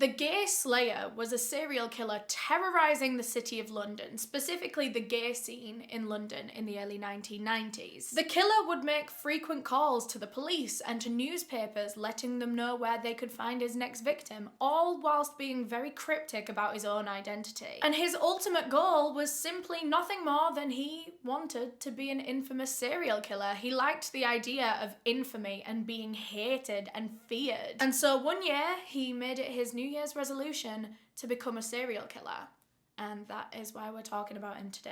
The Gay Slayer was a serial killer terrorising the city of London, specifically the gay scene in London in the early 1990s. The killer would make frequent calls to the police and to newspapers letting them know where they could find his next victim, all whilst being very cryptic about his own identity. And his ultimate goal was simply nothing more than he wanted to be an infamous serial killer. He liked the idea of infamy and being hated and feared. And so one year he made it his New Year's resolution to become a serial killer. And that is why we're talking about him today.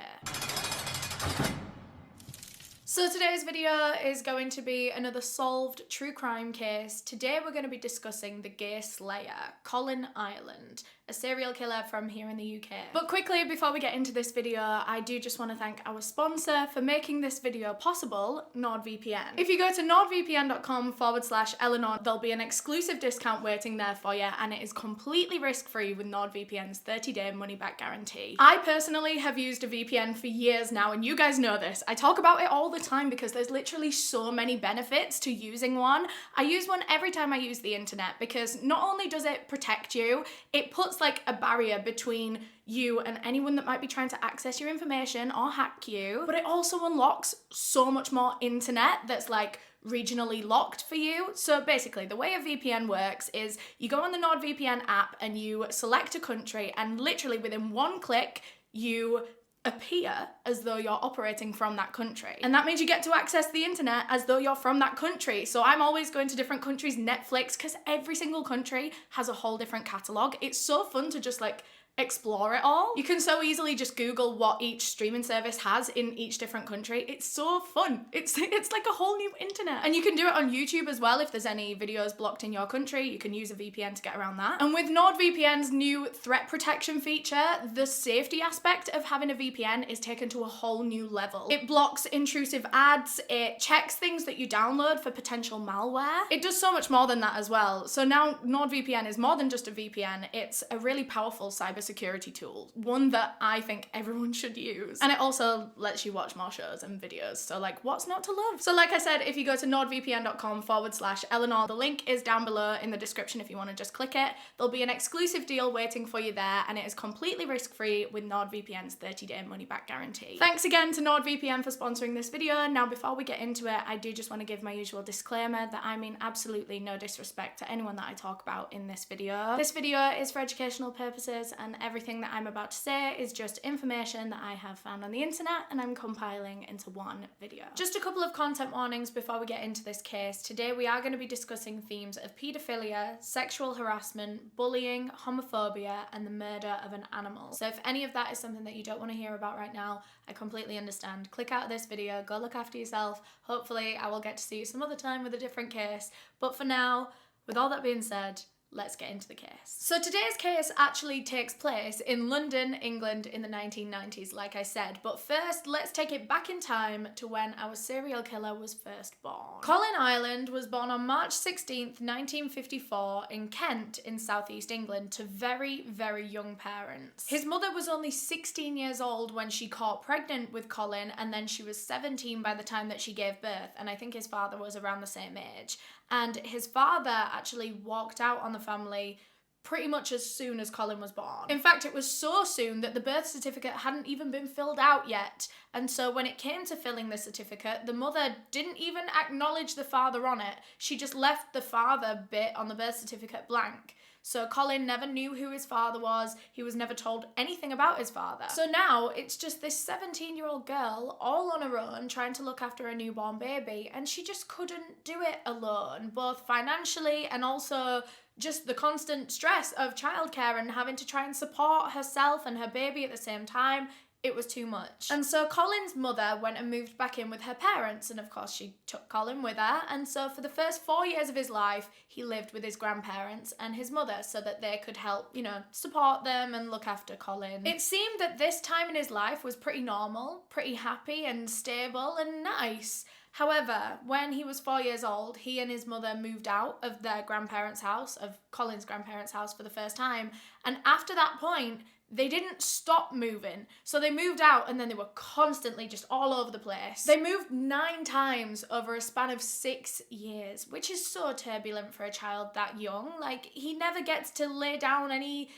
So today's video is going to be another solved true crime case. Today we're going to be discussing the Gay Slayer, Colin Ireland, a serial killer from here in the UK. But quickly, before we get into this video, I do just want to thank our sponsor for making this video possible, NordVPN. If you go to nordvpn.com/Eleanor, there'll be an exclusive discount waiting there for you, and it is completely risk-free with NordVPN's 30-day money-back guarantee. I personally have used a VPN for years now, and you guys know this. I talk about it all the time because there's literally so many benefits to using one. I use one every time I use the internet because not only does it protect you, it puts like a barrier between you and anyone that might be trying to access your information or hack you, but it also unlocks so much more internet that's like regionally locked for you. So basically the way a VPN works is you go on the NordVPN app and you select a country, and literally within one click you appear as though you're operating from that country. And that means you get to access the internet as though you're from that country. So I'm always going to different countries' Netflix because every single country has a whole different catalogue. It's so fun to just like explore it all. You can so easily just Google what each streaming service has in each different country. It's so fun. It's like a whole new internet. And you can do it on YouTube as well. If there's any videos blocked in your country, you can use a VPN to get around that. And with NordVPN's new threat protection feature, the safety aspect of having a VPN is taken to a whole new level. It blocks intrusive ads, it checks things that you download for potential malware. It does so much more than that as well. So now NordVPN is more than just a VPN, it's a really powerful cybersecurity tool, one that I think everyone should use. And it also lets you watch more shows and videos, so like what's not to love? So like I said, if you go to nordvpn.com/Eleanor, the link is down below in the description if you want to just click it. There'll be an exclusive deal waiting for you there, and it is completely risk-free with NordVPN's 30-day money-back guarantee. Thanks again to NordVPN for sponsoring this video. Now before we get into it, I do just want to give my usual disclaimer that I mean absolutely no disrespect to anyone that I talk about in this video. This video is for educational purposes, and everything that I'm about to say is just information that I have found on the internet and I'm compiling into one video. Just a couple of content warnings before we get into this case. Today we are going to be discussing themes of paedophilia, sexual harassment, bullying, homophobia, and the murder of an animal. So if any of that is something that you don't want to hear about right now, I completely understand. Click out of this video, go look after yourself. Hopefully I will get to see you some other time with a different case. But for now, with all that being said, let's get into the case. So today's case actually takes place in London, England in the 1990s, like I said. But first, let's take it back in time to when our serial killer was first born. Colin Ireland was born on March 16th, 1954 in Kent in southeast England to very, very young parents. His mother was only 16 years old when she caught pregnant with Colin, and then she was 17 by the time that she gave birth, and I think his father was around the same age. And his father actually walked out on the family pretty much as soon as Colin was born. In fact, it was so soon that the birth certificate hadn't even been filled out yet. And so when it came to filling the certificate, the mother didn't even acknowledge the father on it. She just left the father bit on the birth certificate blank. So Colin never knew who his father was. He was never told anything about his father. So now it's just this 17-year-old girl all on her own trying to look after a newborn baby, and she just couldn't do it alone, both financially and also just the constant stress of childcare and having to try and support herself and her baby at the same time. It was too much. And so Colin's mother went and moved back in with her parents, and of course she took Colin with her, and so for the first 4 years of his life he lived with his grandparents and his mother so that they could help, you know, support them and look after Colin. It seemed that this time in his life was pretty normal, pretty happy and stable and nice. However, when he was 4 years old, he and his mother moved out of their grandparents' house, of Colin's grandparents' house for the first time. And after that point, they didn't stop moving. So they moved out and then they were constantly just all over the place. They moved 9 times over a span of 6 years, which is so turbulent for a child that young. Like, he never gets to lay down any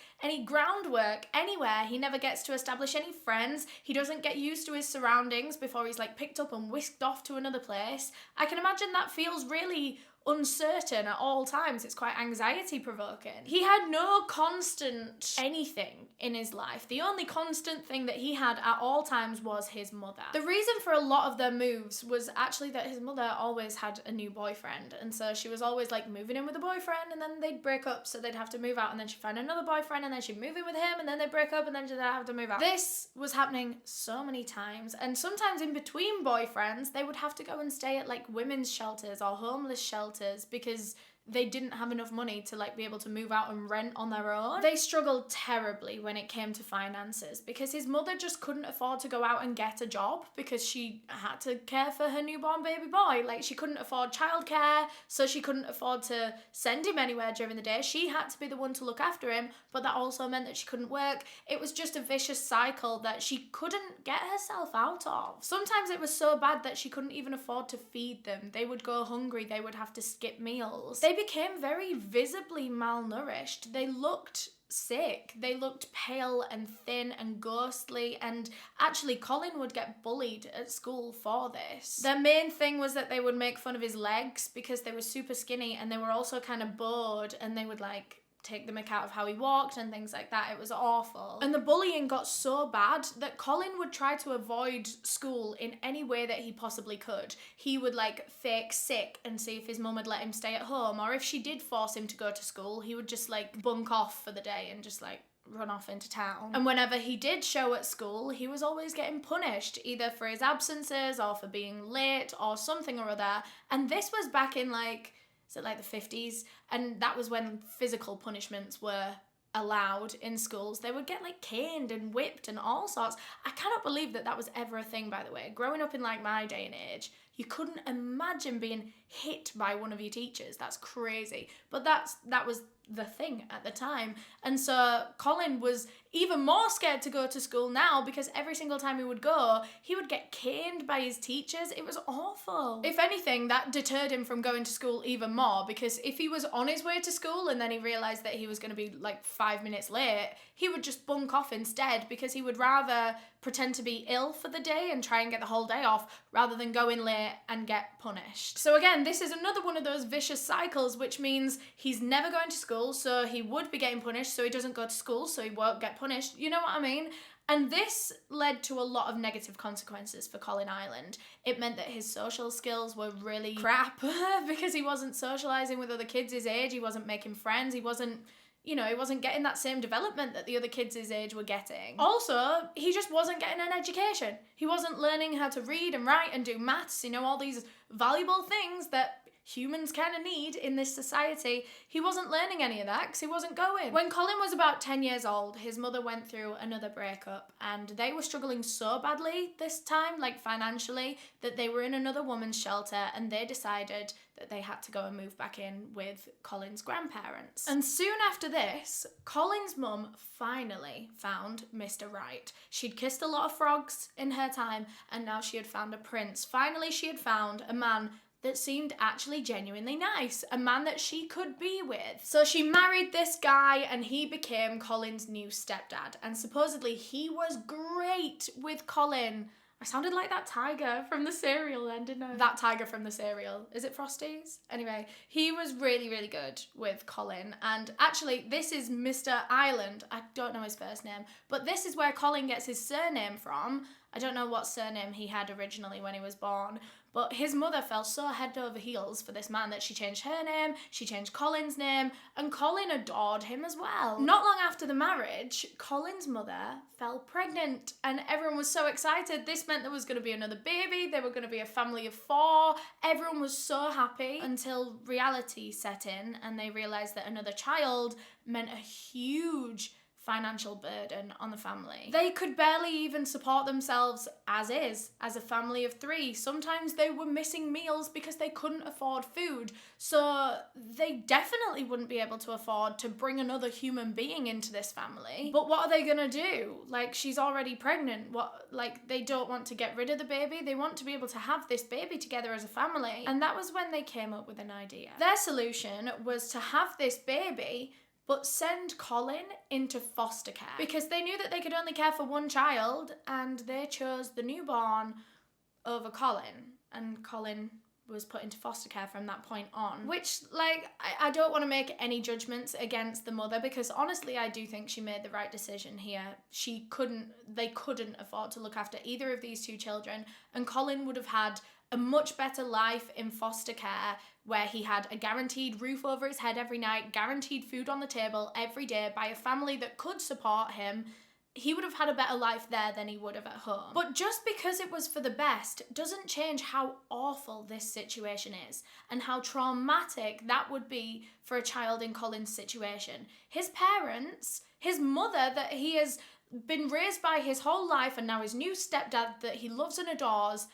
groundwork anywhere. He never gets to establish any friends. He doesn't get used to his surroundings before he's like picked up and whisked off to another place. I can imagine that feels really uncertain at all times. It's quite anxiety provoking. He had no constant anything in his life. The only constant thing that he had at all times was his mother. The reason for a lot of their moves was actually that his mother always had a new boyfriend, and so she was always like moving in with a boyfriend and then they'd break up, so they'd have to move out, and then she'd find another boyfriend and then she'd move in with him and then they'd break up and then she'd have to move out. This was happening so many times, and sometimes in between boyfriends they would have to go and stay at like women's shelters or homeless shelters because they didn't have enough money to like be able to move out and rent on their own. They struggled terribly when it came to finances because his mother just couldn't afford to go out and get a job because she had to care for her newborn baby boy. Like, she couldn't afford childcare, so she couldn't afford to send him anywhere during the day. She had to be the one to look after him, but that also meant that she couldn't work. It was just a vicious cycle that she couldn't get herself out of. Sometimes it was so bad that she couldn't even afford to feed them. They would go hungry, they would have to skip meals. They became very visibly malnourished. They looked sick. They looked pale and thin and ghostly, and actually Colin would get bullied at school for this. Their main thing was that they would make fun of his legs because they were super skinny, and they were also kind of bored, and they would like take the mick out of how he walked and things like that. It was awful. And the bullying got so bad that Colin would try to avoid school in any way that he possibly could. He would like fake sick and see if his mum would let him stay at home, or if she did force him to go to school, he would just like bunk off for the day and just like run off into town. And whenever he did show at school, he was always getting punished, either for his absences or for being late or something or other. And this was back in like the 50s, and that was when physical punishments were allowed in schools. They would get like caned and whipped and all sorts. I cannot believe that that was ever a thing, by the way. Growing up in like my day and age, you couldn't imagine being hit by one of your teachers. That's crazy. But that was the thing at the time. And so Colin was even more scared to go to school now because every single time he would go, he would get caned by his teachers. It was awful. If anything, that deterred him from going to school even more, because if he was on his way to school and then he realised that he was going to be like 5 minutes late, he would just bunk off instead, because he would rather pretend to be ill for the day and try and get the whole day off rather than go in late and get punished. So again, this is another one of those vicious cycles, which means he's never going to school, so he would be getting punished, so he doesn't go to school, so he won't get punished. You know what I mean? And this led to a lot of negative consequences for Colin Ireland. It meant that his social skills were really crap because he wasn't socialising with other kids his age, he wasn't making friends, he wasn't getting that same development that the other kids his age were getting. Also, he just wasn't getting an education. He wasn't learning how to read and write and do maths, all these valuable things that humans kind of need in this society. He wasn't learning any of that because he wasn't going. When Colin was about 10 years old, his mother went through another breakup, and they were struggling so badly this time, like financially, that they were in another woman's shelter, and they decided that they had to go and move back in with Colin's grandparents. And soon after this, Colin's mum finally found Mr. Right. She'd kissed a lot of frogs in her time, and now she had found a prince. Finally, she had found a man that seemed actually genuinely nice, a man that she could be with. So she married this guy, and he became Colin's new stepdad, and supposedly he was great with Colin. I sounded like that tiger from the cereal then, didn't I? That tiger from the cereal. Is it Frosties? Anyway, he was really, really good with Colin. And actually, this is Mr. Ireland. I don't know his first name, but this is where Colin gets his surname from. I don't know what surname he had originally when he was born, but his mother fell so head over heels for this man that she changed her name, she changed Colin's name, and Colin adored him as well. Not long after the marriage, Colin's mother fell pregnant, and everyone was so excited. This meant there was going to be another baby, they were going to be a family of 4. Everyone was so happy until reality set in, and they realised that another child meant a huge financial burden on the family. They could barely even support themselves as a family of 3. Sometimes they were missing meals because they couldn't afford food. So they definitely wouldn't be able to afford to bring another human being into this family. But what are they gonna do? Like, she's already pregnant. They don't want to get rid of the baby. They want to be able to have this baby together as a family. And that was when they came up with an idea. Their solution was to have this baby but send Colin into foster care because they knew that they could only care for one child, and they chose the newborn over Colin, and Colin was put into foster care from that point on. Which, I don't want to make any judgments against the mother, because honestly I do think she made the right decision here. They couldn't afford to look after either of these 2 children, and Colin would have had a much better life in foster care, where he had a guaranteed roof over his head every night, guaranteed food on the table every day by a family that could support him. He would have had a better life there than he would have at home. But just because it was for the best doesn't change how awful this situation is and how traumatic that would be for a child in Colin's situation. His parents, his mother that he has been raised by his whole life, and now his new stepdad that he loves and adores,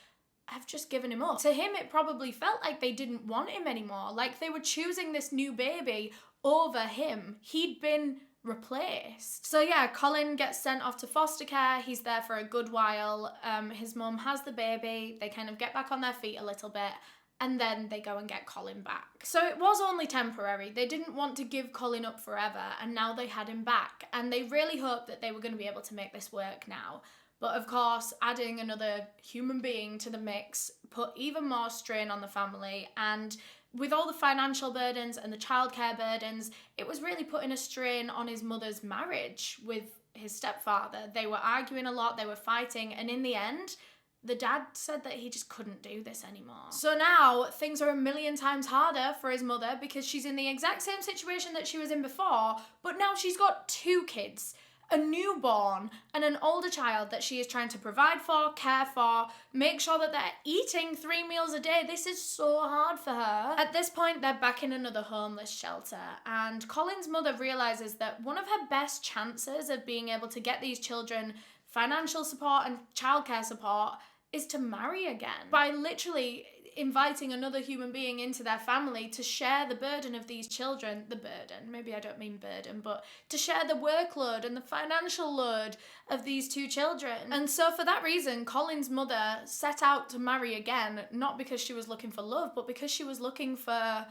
have just given him up. To him, it probably felt like they didn't want him anymore. Like they were choosing this new baby over him. He'd been replaced. So yeah, Colin gets sent off to foster care. He's there for a good while. His mum has the baby. They kind of get back on their feet a little bit, and then they go and get Colin back. So it was only temporary. They didn't want to give Colin up forever, and now they had him back. And they really hoped that they were going to be able to make this work now. But of course, adding another human being to the mix put even more strain on the family, and with all the financial burdens and the childcare burdens, it was really putting a strain on his mother's marriage with his stepfather. They were arguing a lot, they were fighting, and in the end, the dad said that he just couldn't do this anymore. So now things are a million times harder for his mother, because she's in the exact same situation that she was in before, but now she's got 2 kids. A newborn and an older child that she is trying to provide for, care for, make sure that they're eating 3 meals a day. This is so hard for her. At this point, they're back in another homeless shelter, and Colin's mother realizes that one of her best chances of being able to get these children financial support and childcare support is to marry again, by literally inviting another human being into their family to share the burden of these children. The burden, maybe I don't mean burden, but to share the workload and the financial load of these 2 children. And so for that reason, Colin's mother set out to marry again, not because she was looking for love, but because she was looking for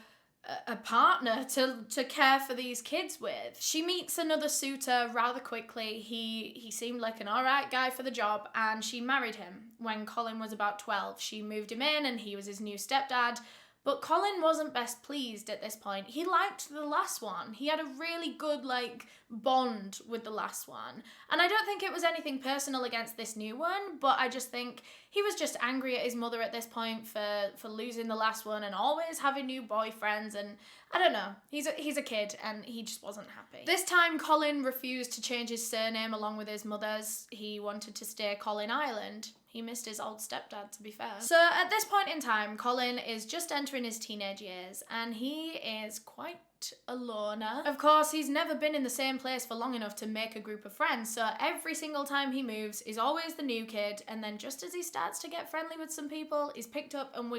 a partner to care for these kids with. She meets another suitor rather quickly. He seemed like an alright guy for the job, and she married him when Colin was about 12. She moved him in, and he was his new stepdad. But Colin wasn't best pleased at this point. He liked the last one. He had a really good, bond with the last one. And I don't think it was anything personal against this new one, but I just think he was just angry at his mother at this point for losing the last one and always having new boyfriends, and I don't know. He's a kid, and he just wasn't happy. This time, Colin refused to change his surname along with his mother's. He wanted to stay Colin Ireland. He missed his old stepdad, to be fair. So at this point in time, Colin is just entering his teenage years, and he is quite a loner. Of course, he's never been in the same place for long enough to make a group of friends, so every single time he moves is always the new kid, and then just as he starts to get friendly with some people, he's picked up and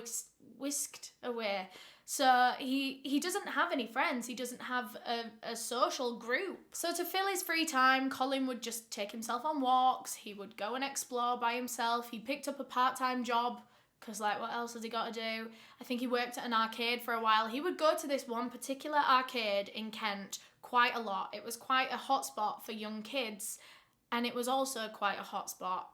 whisked away. So he doesn't have any friends. He doesn't have a social group. So to fill his free time, Colin would just take himself on walks. He would go and explore by himself. He picked up a part-time job, because what else has he got to do? I think he worked at an arcade for a while. He would go to this one particular arcade in Kent quite a lot. It was quite a hotspot for young kids, and it was also quite a hotspot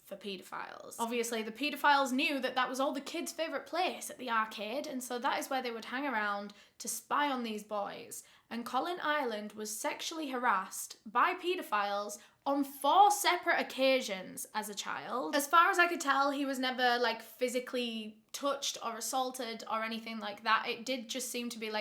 for paedophiles. Obviously, the paedophiles knew that that was all the kids' favourite place at the arcade, and so that is where they would hang around to spy on these boys. And Colin Ireland was sexually harassed by paedophiles on 4 separate occasions as a child. As far as I could tell, he was never physically touched or assaulted or anything like that. It did just seem to be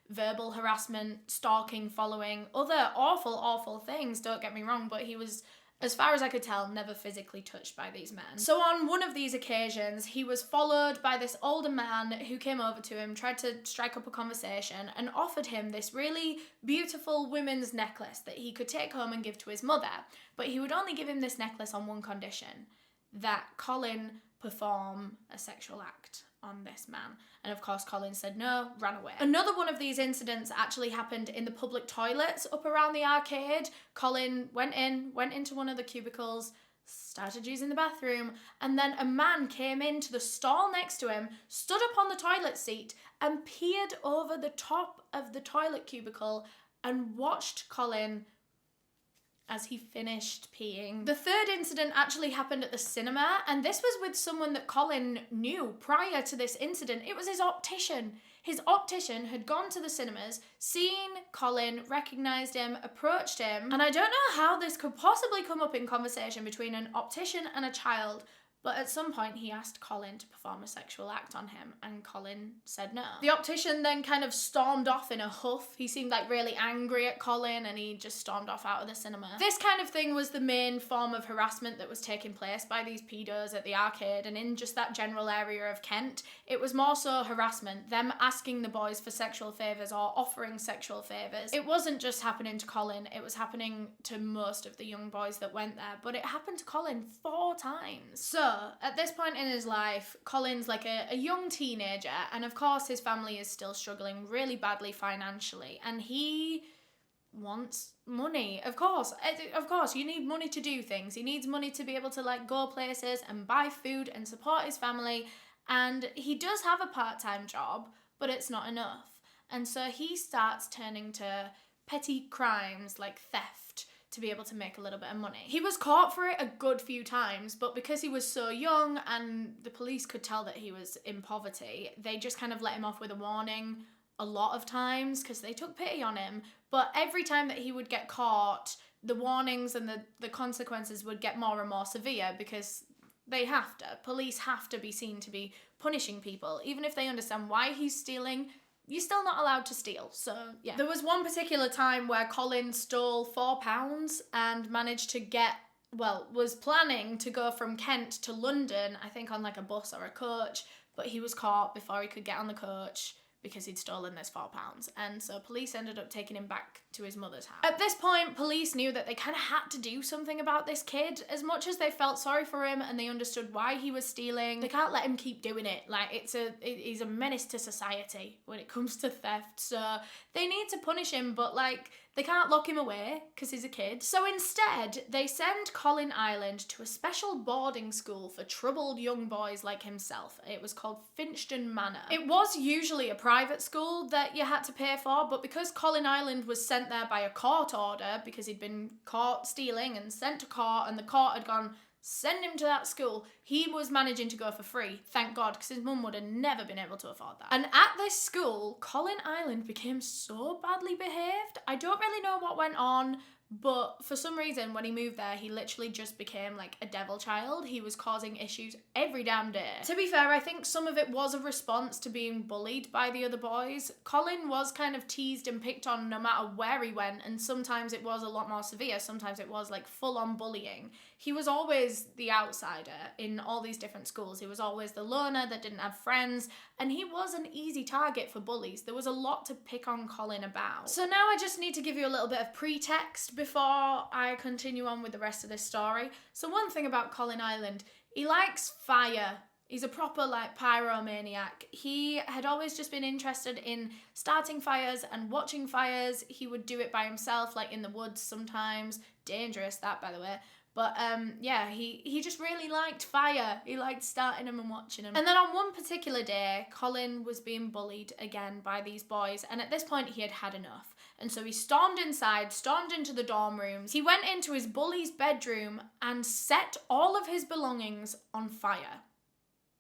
verbal harassment, stalking, following, other awful, awful things, don't get me wrong, but he was as far as I could tell, never physically touched by these men. So on one of these occasions, he was followed by this older man who came over to him, tried to strike up a conversation, and offered him this really beautiful women's necklace that he could take home and give to his mother. But he would only give him this necklace on one condition, that Colin perform a sexual act on this man. And of course Colin said no, ran away. Another one of these incidents actually happened in the public toilets up around the arcade. Colin went into one of the cubicles, started using the bathroom, and then a man came into the stall next to him, stood up on the toilet seat and peered over the top of the toilet cubicle and watched Colin as he finished peeing. The third incident actually happened at the cinema, and this was with someone that Colin knew prior to this incident. It was his optician. His optician had gone to the cinemas, seen Colin, recognised him, approached him, and I don't know how this could possibly come up in conversation between an optician and a child, but at some point he asked Colin to perform a sexual act on him, and Colin said no. The optician then kind of stormed off in a huff. He seemed like really angry at Colin, and he just stormed off out of the cinema. This kind of thing was the main form of harassment that was taking place by these pedos at the arcade and in just that general area of Kent. It was more so harassment, them asking the boys for sexual favours or offering sexual favours. It wasn't just happening to Colin, it was happening to most of the young boys that went there, but it happened to Colin 4 times. So at this point in his life, Colin's like a young teenager, and of course his family is still struggling really badly financially, and he wants money. Of course, you need money to do things. He needs money to be able to like go places and buy food and support his family, and he does have a part-time job, but it's not enough. And so he starts turning to petty crimes like theft to be able to make a little bit of money. He was caught for it a good few times, but because he was so young and the police could tell that he was in poverty, they just kind of let him off with a warning a lot of times because they took pity on him. But every time that he would get caught, the warnings and the consequences would get more and more severe because they have to. Police have to be seen to be punishing people. Even if they understand why he's stealing, you're still not allowed to steal, so yeah. There was one particular time where Colin stole £4 and managed to was planning to go from Kent to London, I think on like a bus or a coach, but he was caught before he could get on the coach because he'd stolen this £4. And so police ended up taking him back to his mother's house. At this point, police knew that they kind of had to do something about this kid. As much as they felt sorry for him and they understood why he was stealing, they can't let him keep doing it. Like, he's a menace to society when it comes to theft. So they need to punish him, but like, they can't lock him away because he's a kid. So instead, they send Colin Ireland to a special boarding school for troubled young boys like himself. It was called Finchton Manor. It was usually a private school that you had to pay for, but because Colin Ireland was sent there by a court order because he'd been caught stealing and sent to court, and the court had gone, send him to that school, he was managing to go for free, thank God, because his mum would have never been able to afford that. And at this school, Colin Ireland became so badly behaved. I don't really know what went on, but for some reason, when he moved there, he literally just became like a devil child. He was causing issues every damn day. To be fair, I think some of it was a response to being bullied by the other boys. Colin was kind of teased and picked on no matter where he went, and sometimes it was a lot more severe. Sometimes it was like full-on bullying. He was always the outsider in all these different schools. He was always the loner that didn't have friends, and he was an easy target for bullies. There was a lot to pick on Colin about. So now I just need to give you a little bit of pretext before I continue on with the rest of this story. So one thing about Colin Ireland, he likes fire. He's a proper like pyromaniac. He had always just been interested in starting fires and watching fires. He would do it by himself, like in the woods sometimes. Dangerous, that, by the way. But yeah, he just really liked fire. He liked starting them and watching them. And then on one particular day, Colin was being bullied again by these boys, and at this point he had had enough. And so he stormed inside, stormed into the dorm rooms. He went into his bully's bedroom and set all of his belongings on fire.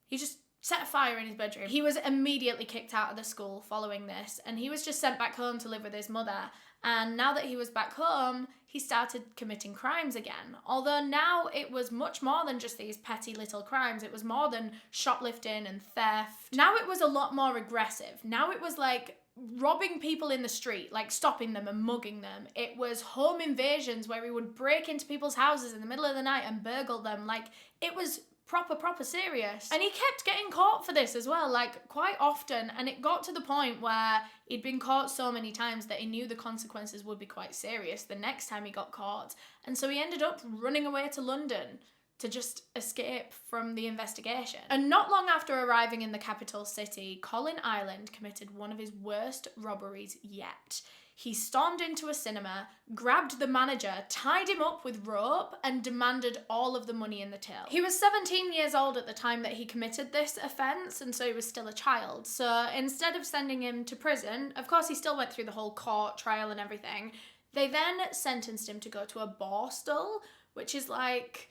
He just set a fire in his bedroom. He was immediately kicked out of the school following this, and he was just sent back home to live with his mother. And now that he was back home, he started committing crimes again. Although now it was much more than just these petty little crimes. It was more than shoplifting and theft. Now it was a lot more aggressive. Now it was like robbing people in the street, like stopping them and mugging them. It was home invasions where he would break into people's houses in the middle of the night and burgle them. Like, it was proper serious. And he kept getting caught for this as well, like quite often, and it got to the point where he'd been caught so many times that he knew the consequences would be quite serious the next time he got caught. And so he ended up running away to London to just escape from the investigation. And not long after arriving in the capital city, Colin Ireland committed one of his worst robberies yet. He stormed into a cinema, grabbed the manager, tied him up with rope, and demanded all of the money in the till. He was 17 years old at the time that he committed this offence, and so he was still a child. So instead of sending him to prison, of course he still went through the whole court trial and everything, they then sentenced him to go to a Borstal, which is like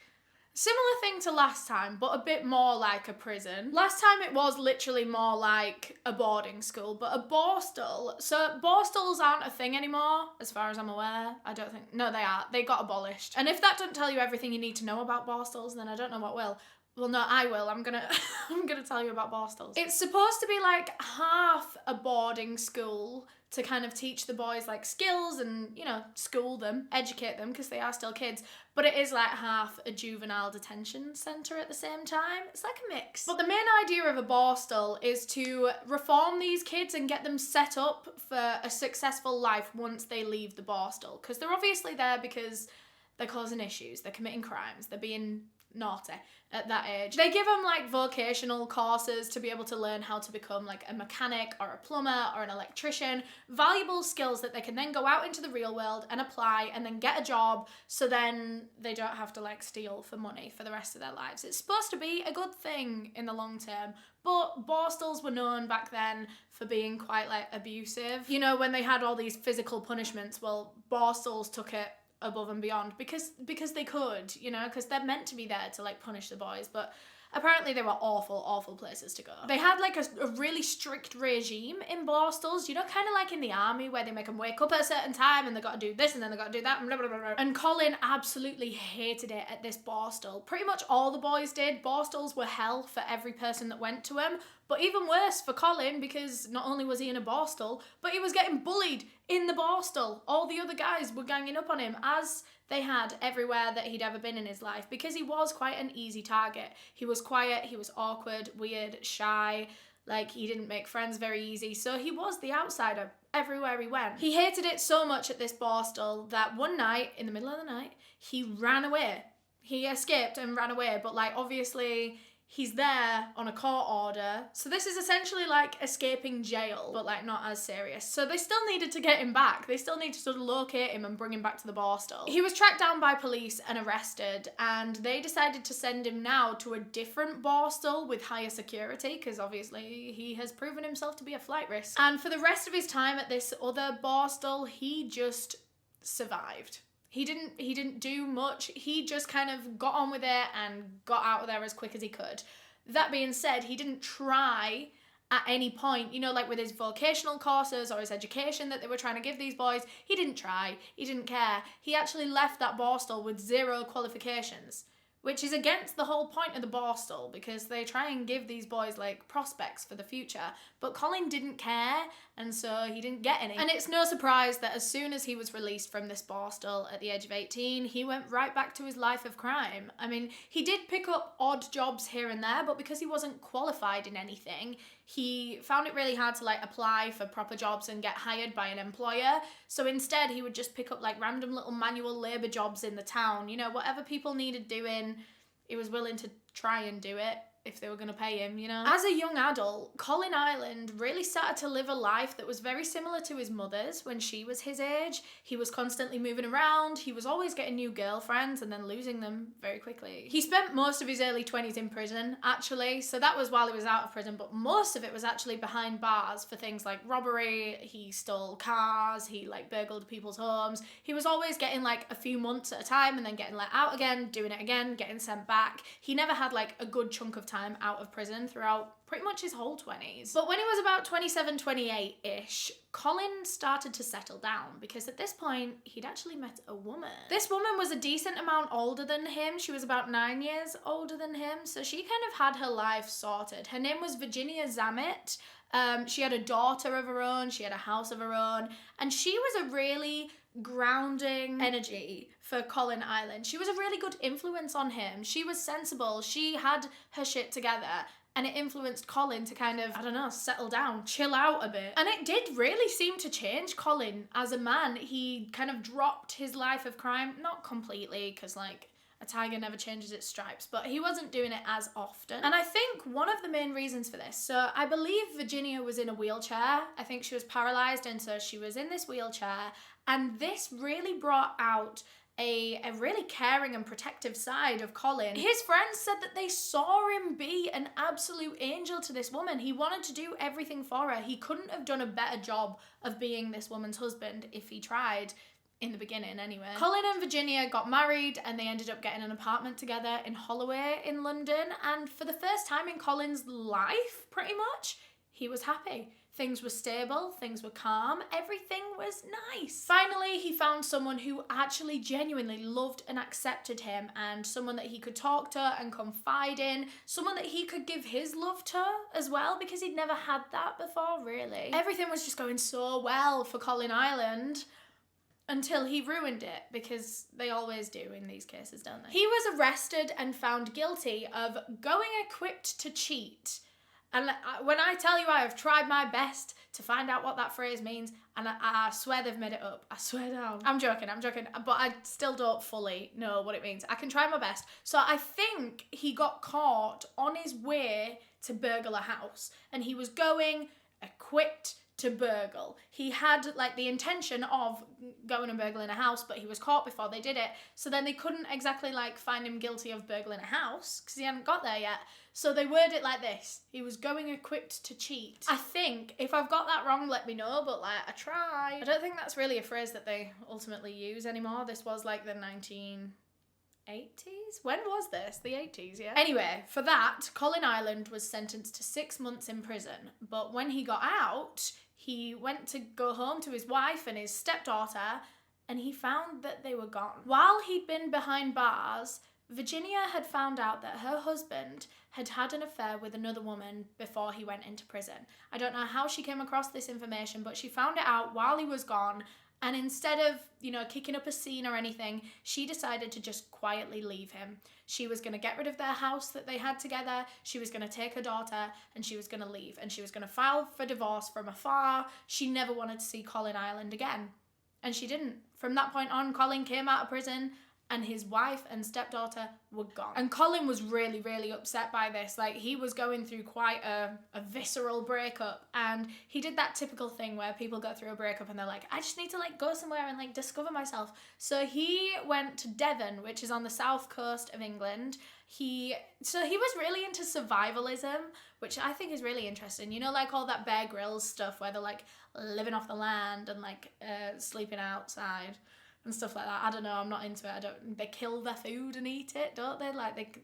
similar thing to last time, but a bit more like a prison. Last time it was literally more like a boarding school, but a Borstal. So Borstals aren't a thing anymore, as far as I'm aware. I don't think, no, they are. They got abolished. And if that doesn't tell you everything you need to know about Borstals, then I don't know what will. Well, no, I will. I'm gonna tell you about Borstals. It's supposed to be like half a boarding school to kind of teach the boys like skills and, you know, school them, educate them, because they are still kids. But it is like half a juvenile detention centre at the same time. It's like a mix. But the main idea of a Borstal is to reform these kids and get them set up for a successful life once they leave the Borstal. Because they're obviously there because they're causing issues, they're committing crimes, they're being naughty at that age. They give them like vocational courses to be able to learn how to become like a mechanic or a plumber or an electrician, valuable skills that they can then go out into the real world and apply and then get a job, so then they don't have to like steal for money for the rest of their lives. It's supposed to be a good thing in the long term, but Borstals were known back then for being quite like abusive. You know, when they had all these physical punishments, well, Borstals took it above and beyond because they could, you know, because they're meant to be there to like punish the boys, but apparently they were awful places to go. They had like a really strict regime in Borstals, you know, kind of like in the army where they make them wake up at a certain time and they got to do this and then they got to do that and blah, blah, blah, blah. And Colin absolutely hated it at this Borstal. Pretty much all the boys did. Borstals were hell for every person that went to him, but even worse for Colin, because not only was he in a Borstal, but he was getting bullied in the Borstal. All the other guys were ganging up on him, as they had everywhere that he'd ever been in his life, because he was quite an easy target. He was quiet, he was awkward, weird, shy, like he didn't make friends very easy, so he was the outsider everywhere he went. He hated it so much at this Borstal that one night, in the middle of the night, he ran away. He escaped and ran away, but like obviously he's there on a court order. So this is essentially like escaping jail, but like not as serious. So they still needed to get him back. They still need to sort of locate him and bring him back to the Borstal. He was tracked down by police and arrested, and they decided to send him now to a different Borstal with higher security, because obviously he has proven himself to be a flight risk. And for the rest of his time at this other Borstal, he just survived. He didn't do much. He just kind of got on with it and got out of there as quick as he could. That being said, he didn't try at any point, you know, like with his vocational courses or his education that they were trying to give these boys, he didn't try. He didn't care. He actually left that Borstal with 0 qualifications, which is against the whole point of the Borstal, because they try and give these boys like prospects for the future. But Colin didn't care, and so he didn't get any. And it's no surprise that as soon as he was released from this Borstal at the age of 18, he went right back to his life of crime. I mean, he did pick up odd jobs here and there, but because he wasn't qualified in anything, he found it really hard to like apply for proper jobs and get hired by an employer. So instead, he would just pick up like random little manual labour jobs in the town, you know, whatever people needed doing, he was willing to try and do it if they were going to pay him, you know. As a young adult, Colin Ireland really started to live a life that was very similar to his mother's when she was his age. He was constantly moving around, he was always getting new girlfriends and then losing them very quickly. He spent most of his early 20s in prison, actually, so that was while he was out of prison, but most of it was actually behind bars for things like robbery. He stole cars, he like burgled people's homes. He was always getting like a few months at a time and then getting let out again, doing it again, getting sent back. He never had like a good chunk of time out of prison throughout pretty much his whole 20s. But when he was about 27, 28-ish, Colin started to settle down, because at this point, he'd actually met a woman. This woman was a decent amount older than him. She was about 9 years older than him, so she kind of had her life sorted. Her name was Virginia Zammit, She had a daughter of her own, she had a house of her own, and she was a really grounding energy for Colin Ireland. She was a really good influence on him. She was sensible, she had her shit together, and it influenced Colin to kind of, I don't know, settle down, chill out a bit. And it did really seem to change Colin as a man. He kind of dropped his life of crime, not completely, because like, a tiger never changes its stripes, but he wasn't doing it as often. And I think one of the main reasons for this, so I believe Virginia was in a wheelchair. I think she was paralyzed, and so she was in this wheelchair, and this really brought out a really caring and protective side of Colin. His friends said that they saw him be an absolute angel to this woman. He wanted to do everything for her. He couldn't have done a better job of being this woman's husband if he tried. In the beginning, anyway. Colin and Virginia got married and they ended up getting an apartment together in Holloway in London, and for the first time in Colin's life, pretty much, he was happy. Things were stable, things were calm, everything was nice. Finally, he found someone who actually genuinely loved and accepted him, and someone that he could talk to and confide in, someone that he could give his love to as well, because he'd never had that before, really. Everything was just going so well for Colin Ireland. Until he ruined it, because they always do in these cases, don't they? He was arrested and found guilty of going equipped to cheat. And when I tell you I have tried my best to find out what that phrase means, and I swear they've made it up. I swear down. I'm joking, but I still don't fully know what it means. I can try my best. So I think he got caught on his way to burgle a house, and he was going equipped to burgle. He had like the intention of going and burgling a house, but he was caught before they did it. So then they couldn't exactly like find him guilty of burgling a house because he hadn't got there yet. So they word it like this: he was going equipped to cheat. I think if I've got that wrong, let me know, but like I tried. I don't think that's really a phrase that they ultimately use anymore. This was like the 1980s? When was this? The 80s, yeah? Anyway, for that, Colin Ireland was sentenced to 6 months in prison, but when he got out, he went to go home to his wife and his stepdaughter, and he found that they were gone. While he'd been behind bars, Virginia had found out that her husband had had an affair with another woman before he went into prison. I don't know how she came across this information, but she found it out while he was gone, and instead of, kicking up a scene or anything, she decided to just quietly leave him. She was going to get rid of their house that they had together, she was going to take her daughter, and she was going to leave. And she was going to file for divorce from afar. She never wanted to see Colin Ireland again. And she didn't. From that point on, Colin came out of prison, and his wife and stepdaughter were gone. And Colin was really, really upset by this. Like, he was going through quite a visceral breakup, and he did that typical thing where people go through a breakup and they're like, I just need to go somewhere and discover myself. So he went to Devon, which is on the south coast of England. He was really into survivalism, which I think is really interesting. All that Bear Grylls stuff where they're living off the land and sleeping outside and stuff like that. I don't know, I'm not into it. They kill their food and eat it, don't they?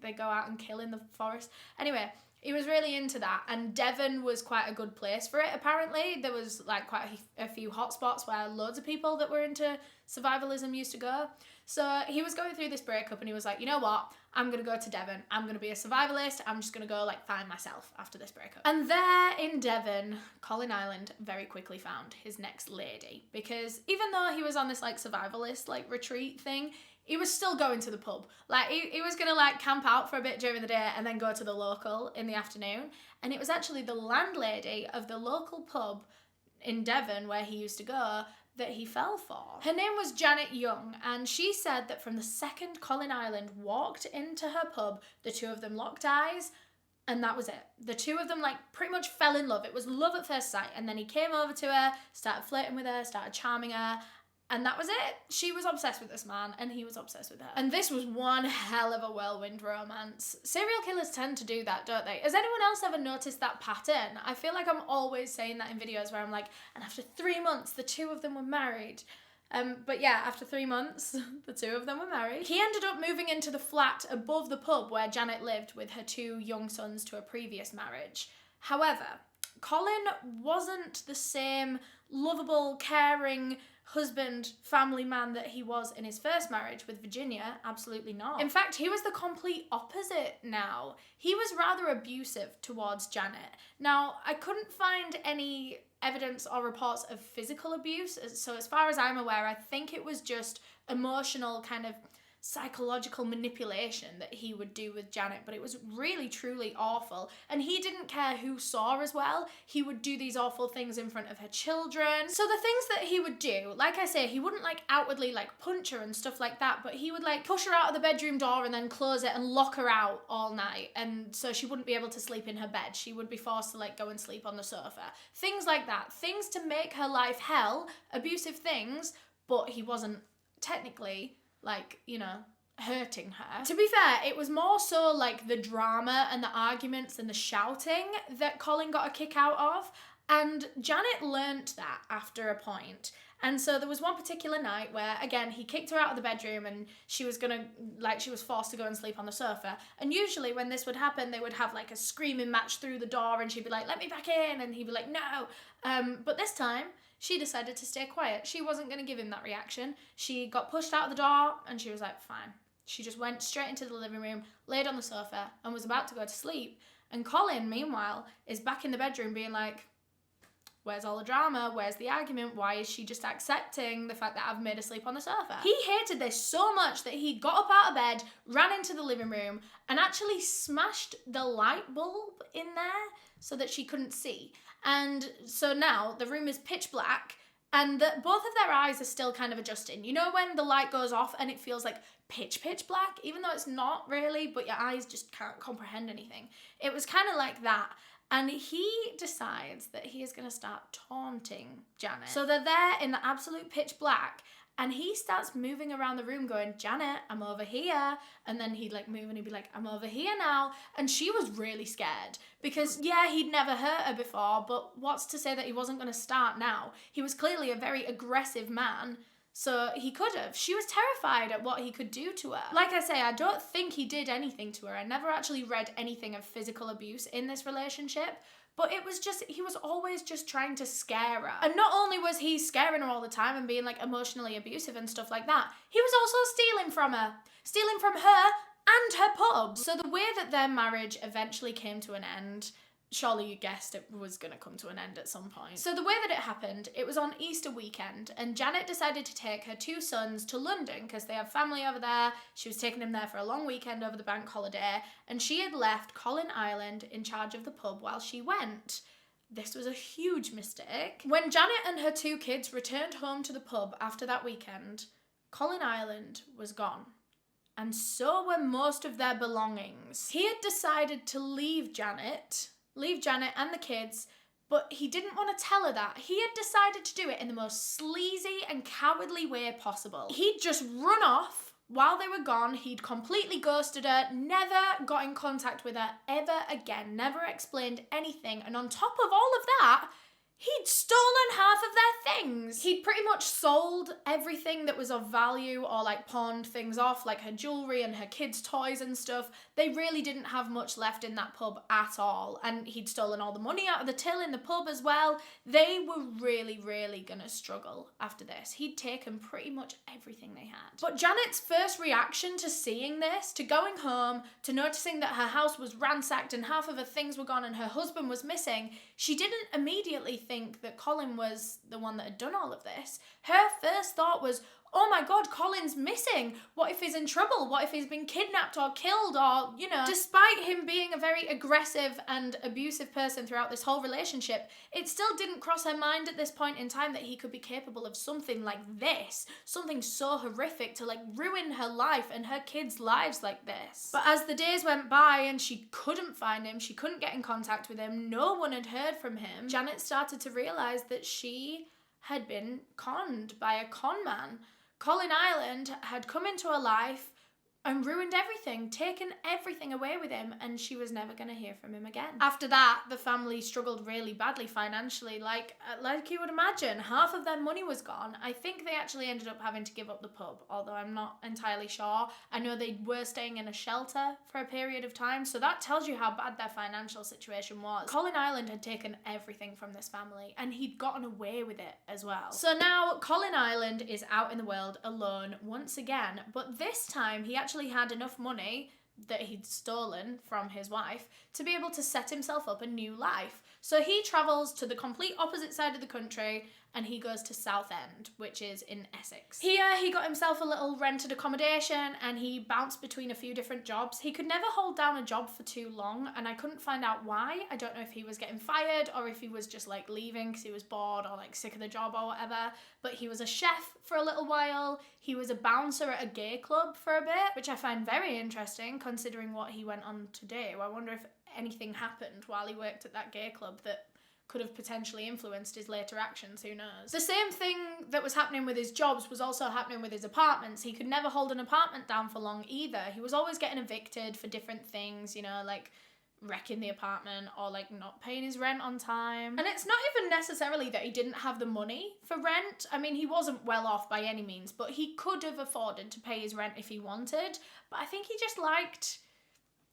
They go out and kill in the forest. Anyway, he was really into that, and Devon was quite a good place for it, apparently. There was quite a few hotspots where loads of people that were into survivalism used to go. So he was going through this breakup and he was like, you know what? I'm going to go to Devon. I'm going to be a survivalist. I'm just going to go find myself after this breakup. And there in Devon, Colin Ireland very quickly found his next lady, because even though he was on this survivalist retreat thing, he was still going to the pub. He was going to camp out for a bit during the day and then go to the local in the afternoon. And it was actually the landlady of the local pub in Devon where he used to go that he fell for. Her name was Janet Young, and she said that from the second Colin Ireland walked into her pub, the two of them locked eyes, and that was it. The two of them pretty much fell in love. It was love at first sight. And then he came over to her, started flirting with her, started charming her, and that was it. She was obsessed with this man, and he was obsessed with her. And this was one hell of a whirlwind romance. Serial killers tend to do that, don't they? Has anyone else ever noticed that pattern? I feel like I'm always saying that in videos where I'm and after 3 months, the two of them were married. But yeah, after 3 months, the two of them were married. He ended up moving into the flat above the pub where Janet lived with her 2 young sons to a previous marriage. However, Colin wasn't the same lovable, caring, husband, family man that he was in his first marriage with Virginia. Absolutely not. In fact, he was the complete opposite now. He was rather abusive towards Janet. Now, I couldn't find any evidence or reports of physical abuse, so as far as I'm aware, I think it was just emotional kind of psychological manipulation that he would do with Janet, but it was really truly awful, and he didn't care who saw as well. He would do these awful things in front of her children. So the things that he would do, like I say, he wouldn't like outwardly like punch her and stuff like that, but he would like push her out of the bedroom door and then close it and lock her out all night, and so she wouldn't be able to sleep in her bed. She would be forced to like go and sleep on the sofa. Things like that, things to make her life hell, abusive things, but he wasn't technically like, you know, hurting her. To be fair, it was more so like the drama and the arguments and the shouting that Colin got a kick out of, and Janet learnt that after a point. And so there was one particular night where, again, he kicked her out of the bedroom and she was forced to go and sleep on the sofa. And usually when this would happen, they would have like a screaming match through the door and she'd be like, let me back in, and he'd be like, no. But this time, she decided to stay quiet. She wasn't going to give him that reaction. She got pushed out of the door and she was like, fine. She just went straight into the living room, laid on the sofa, and was about to go to sleep. And Colin, meanwhile, is back in the bedroom being like, where's all the drama? Where's the argument? Why is she just accepting the fact that I've made her sleep on the sofa? He hated this so much that he got up out of bed, ran into the living room, and actually smashed the light bulb in there so that she couldn't see. And so now the room is pitch black, and both of their eyes are still kind of adjusting. You know when the light goes off and it feels like pitch black, even though it's not really, but your eyes just can't comprehend anything. It was kind of like that. And he decides that he is going to start taunting Janet. So they're there in the absolute pitch black, and he starts moving around the room going, Janet, I'm over here. And then he'd like move and he'd be like, I'm over here now. And she was really scared because, yeah, he'd never hurt her before, but what's to say that he wasn't going to start now? He was clearly a very aggressive man, so he could have. She was terrified at what he could do to her. Like I say, I don't think he did anything to her. I never actually read anything of physical abuse in this relationship, but it was just, he was always just trying to scare her. And not only was he scaring her all the time and being like emotionally abusive and stuff like that, he was also stealing from her and her pub. So the way that their marriage eventually came to an end, surely you guessed it was going to come to an end at some point. So the way that it happened, it was on Easter weekend, and Janet decided to take her two sons to London because they have family over there. She was taking them there for a long weekend over the bank holiday, and she had left Colin Ireland in charge of the pub while she went. This was a huge mistake. When Janet and her two kids returned home to the pub after that weekend, Colin Ireland was gone. And so were most of their belongings. He had decided to leave Janet and the kids, but he didn't want to tell her that. He had decided to do it in the most sleazy and cowardly way possible. He'd just run off while they were gone. He'd completely ghosted her, never got in contact with her ever again, never explained anything. And on top of all of that, he'd stolen half of their things. He'd pretty much sold everything that was of value or like pawned things off, like her jewellery and her kids' toys and stuff. They really didn't have much left in that pub at all. And he'd stolen all the money out of the till in the pub as well. They were really, really gonna struggle after this. He'd taken pretty much everything they had. But Janet's first reaction to seeing this, to going home, to noticing that her house was ransacked and half of her things were gone and her husband was missing, she didn't immediately think that Colin was the one that had done all of this. Her first thought was, oh my God, Colin's missing. What if he's in trouble? What if he's been kidnapped or killed or, you know. Despite him being a very aggressive and abusive person throughout this whole relationship, it still didn't cross her mind at this point in time that he could be capable of something like this. Something so horrific to like ruin her life and her kids' lives like this. But as the days went by and she couldn't find him, she couldn't get in contact with him, no one had heard from him, Janet started to realise that she had been conned by a con man. Colin Ireland had come into her life and ruined everything, taken everything away with him, and she was never going to hear from him again. After that, the family struggled really badly financially. Like you would imagine, half of their money was gone. I think they actually ended up having to give up the pub, although I'm not entirely sure. I know they were staying in a shelter for a period of time, so that tells you how bad their financial situation was. Colin Ireland had taken everything from this family, and he'd gotten away with it as well. So now Colin Ireland is out in the world alone once again, but this time he actually had enough money that he'd stolen from his wife to be able to set himself up a new life. So he travels to the complete opposite side of the country and he goes to Southend, which is in Essex. Here he got himself a little rented accommodation and he bounced between a few different jobs. He could never hold down a job for too long and I couldn't find out why. I don't know if he was getting fired or if he was just like leaving because he was bored or like sick of the job or whatever, but he was a chef for a little while. He was a bouncer at a gay club for a bit, which I find very interesting considering what he went on to do. I wonder if anything happened while he worked at that gay club that could have potentially influenced his later actions, who knows. The same thing that was happening with his jobs was also happening with his apartments. He could never hold an apartment down for long either. He was always getting evicted for different things, you know, like wrecking the apartment or like not paying his rent on time. And it's not even necessarily that he didn't have the money for rent. I mean, he wasn't well off by any means, but he could have afforded to pay his rent if he wanted. But I think he just liked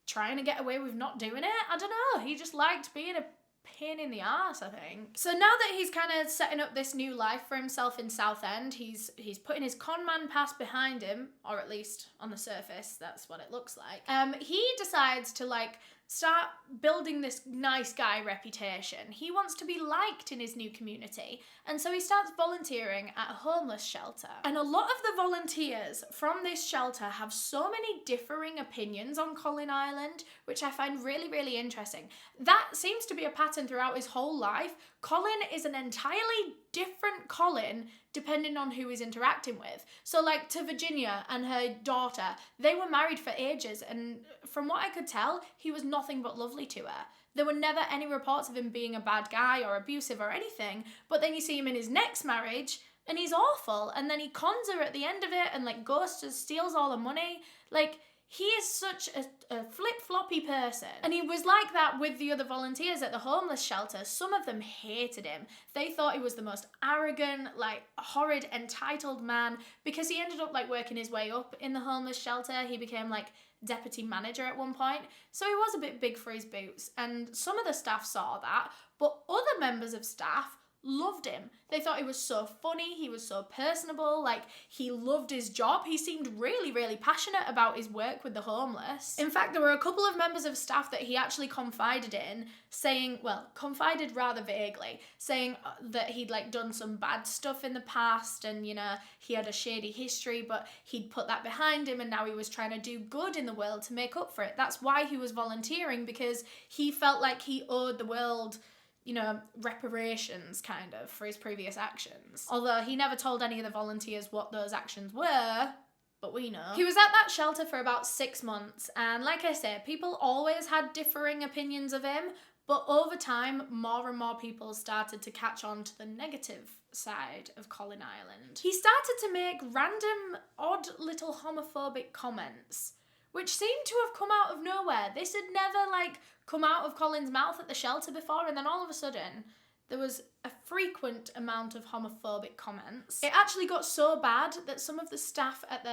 trying to get away with not doing it. I don't know. He just liked being a pain in the arse, I think. So now that he's kind of setting up this new life for himself in Southend, he's putting his con man past behind him, or at least on the surface, that's what it looks like. He decides to like start building this nice guy reputation. He wants to be liked in his new community, and so he starts volunteering at a homeless shelter. And a lot of the volunteers from this shelter have so many differing opinions on Colin Ireland, which I find really, really interesting. That seems to be a pattern throughout his whole life. Colin is an entirely different Colin depending on who he's interacting with. So like to Virginia and her daughter, they were married for ages, and from what I could tell, he was nothing but lovely to her. There were never any reports of him being a bad guy or abusive or anything, but then you see him in his next marriage and he's awful, and then he cons her at the end of it and like goes to steals all the money. Like, he is such a flip-floppy person. And he was like that with the other volunteers at the homeless shelter. Some of them hated him. They thought he was the most arrogant, like horrid, entitled man, because he ended up like working his way up in the homeless shelter. He became like deputy manager at one point. So he was a bit big for his boots. And some of the staff saw that, but other members of staff loved him. They thought he was so funny, he was so personable, like he loved his job. He seemed really, really passionate about his work with the homeless. In fact, there were a couple of members of staff that he actually confided in, saying, well, confided rather vaguely, saying that he'd like done some bad stuff in the past and, you know, he had a shady history, but he'd put that behind him and now he was trying to do good in the world to make up for it. That's why he was volunteering, because he felt like he owed the world, you know, reparations kind of for his previous actions. Although he never told any of the volunteers what those actions were, but we know. He was at that shelter for about 6 months, and like I said, people always had differing opinions of him, but over time, more and more people started to catch on to the negative side of Colin Ireland. He started to make random, odd little homophobic comments, which seemed to have come out of nowhere. This had never like come out of Colin's mouth at the shelter before, and then all of a sudden there was a frequent amount of homophobic comments. It actually got so bad that some of the staff at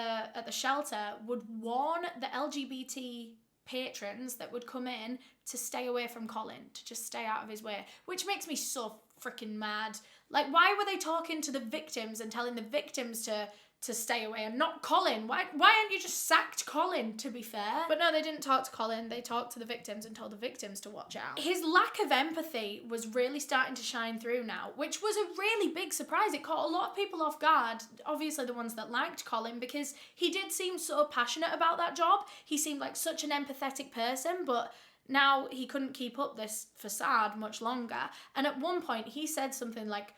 the shelter would warn the LGBT patrons that would come in to stay away from Colin, to just stay out of his way, which makes me so freaking mad. Like, why were they talking to the victims and telling the victims to stay away and not Colin? Why aren't you just sacked Colin, to be fair? But no, they didn't talk to Colin. They talked to the victims and told the victims to watch out. His lack of empathy was really starting to shine through now, which was a really big surprise. It caught a lot of people off guard, obviously the ones that liked Colin, because he did seem so passionate about that job. He seemed like such an empathetic person, but now he couldn't keep up this facade much longer. And at one point he said something like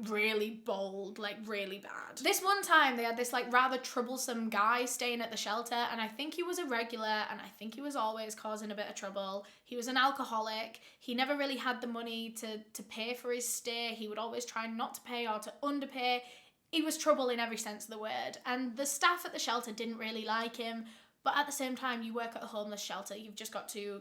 really bold, like really bad. This one time they had this like rather troublesome guy staying at the shelter, and I think he was a regular, and I think he was always causing a bit of trouble. He was an alcoholic. He never really had the money to pay for his stay. He would always try not to pay or to underpay. He was trouble in every sense of the word, and the staff at the shelter didn't really like him. But at the same time, you work at a homeless shelter. You've just got to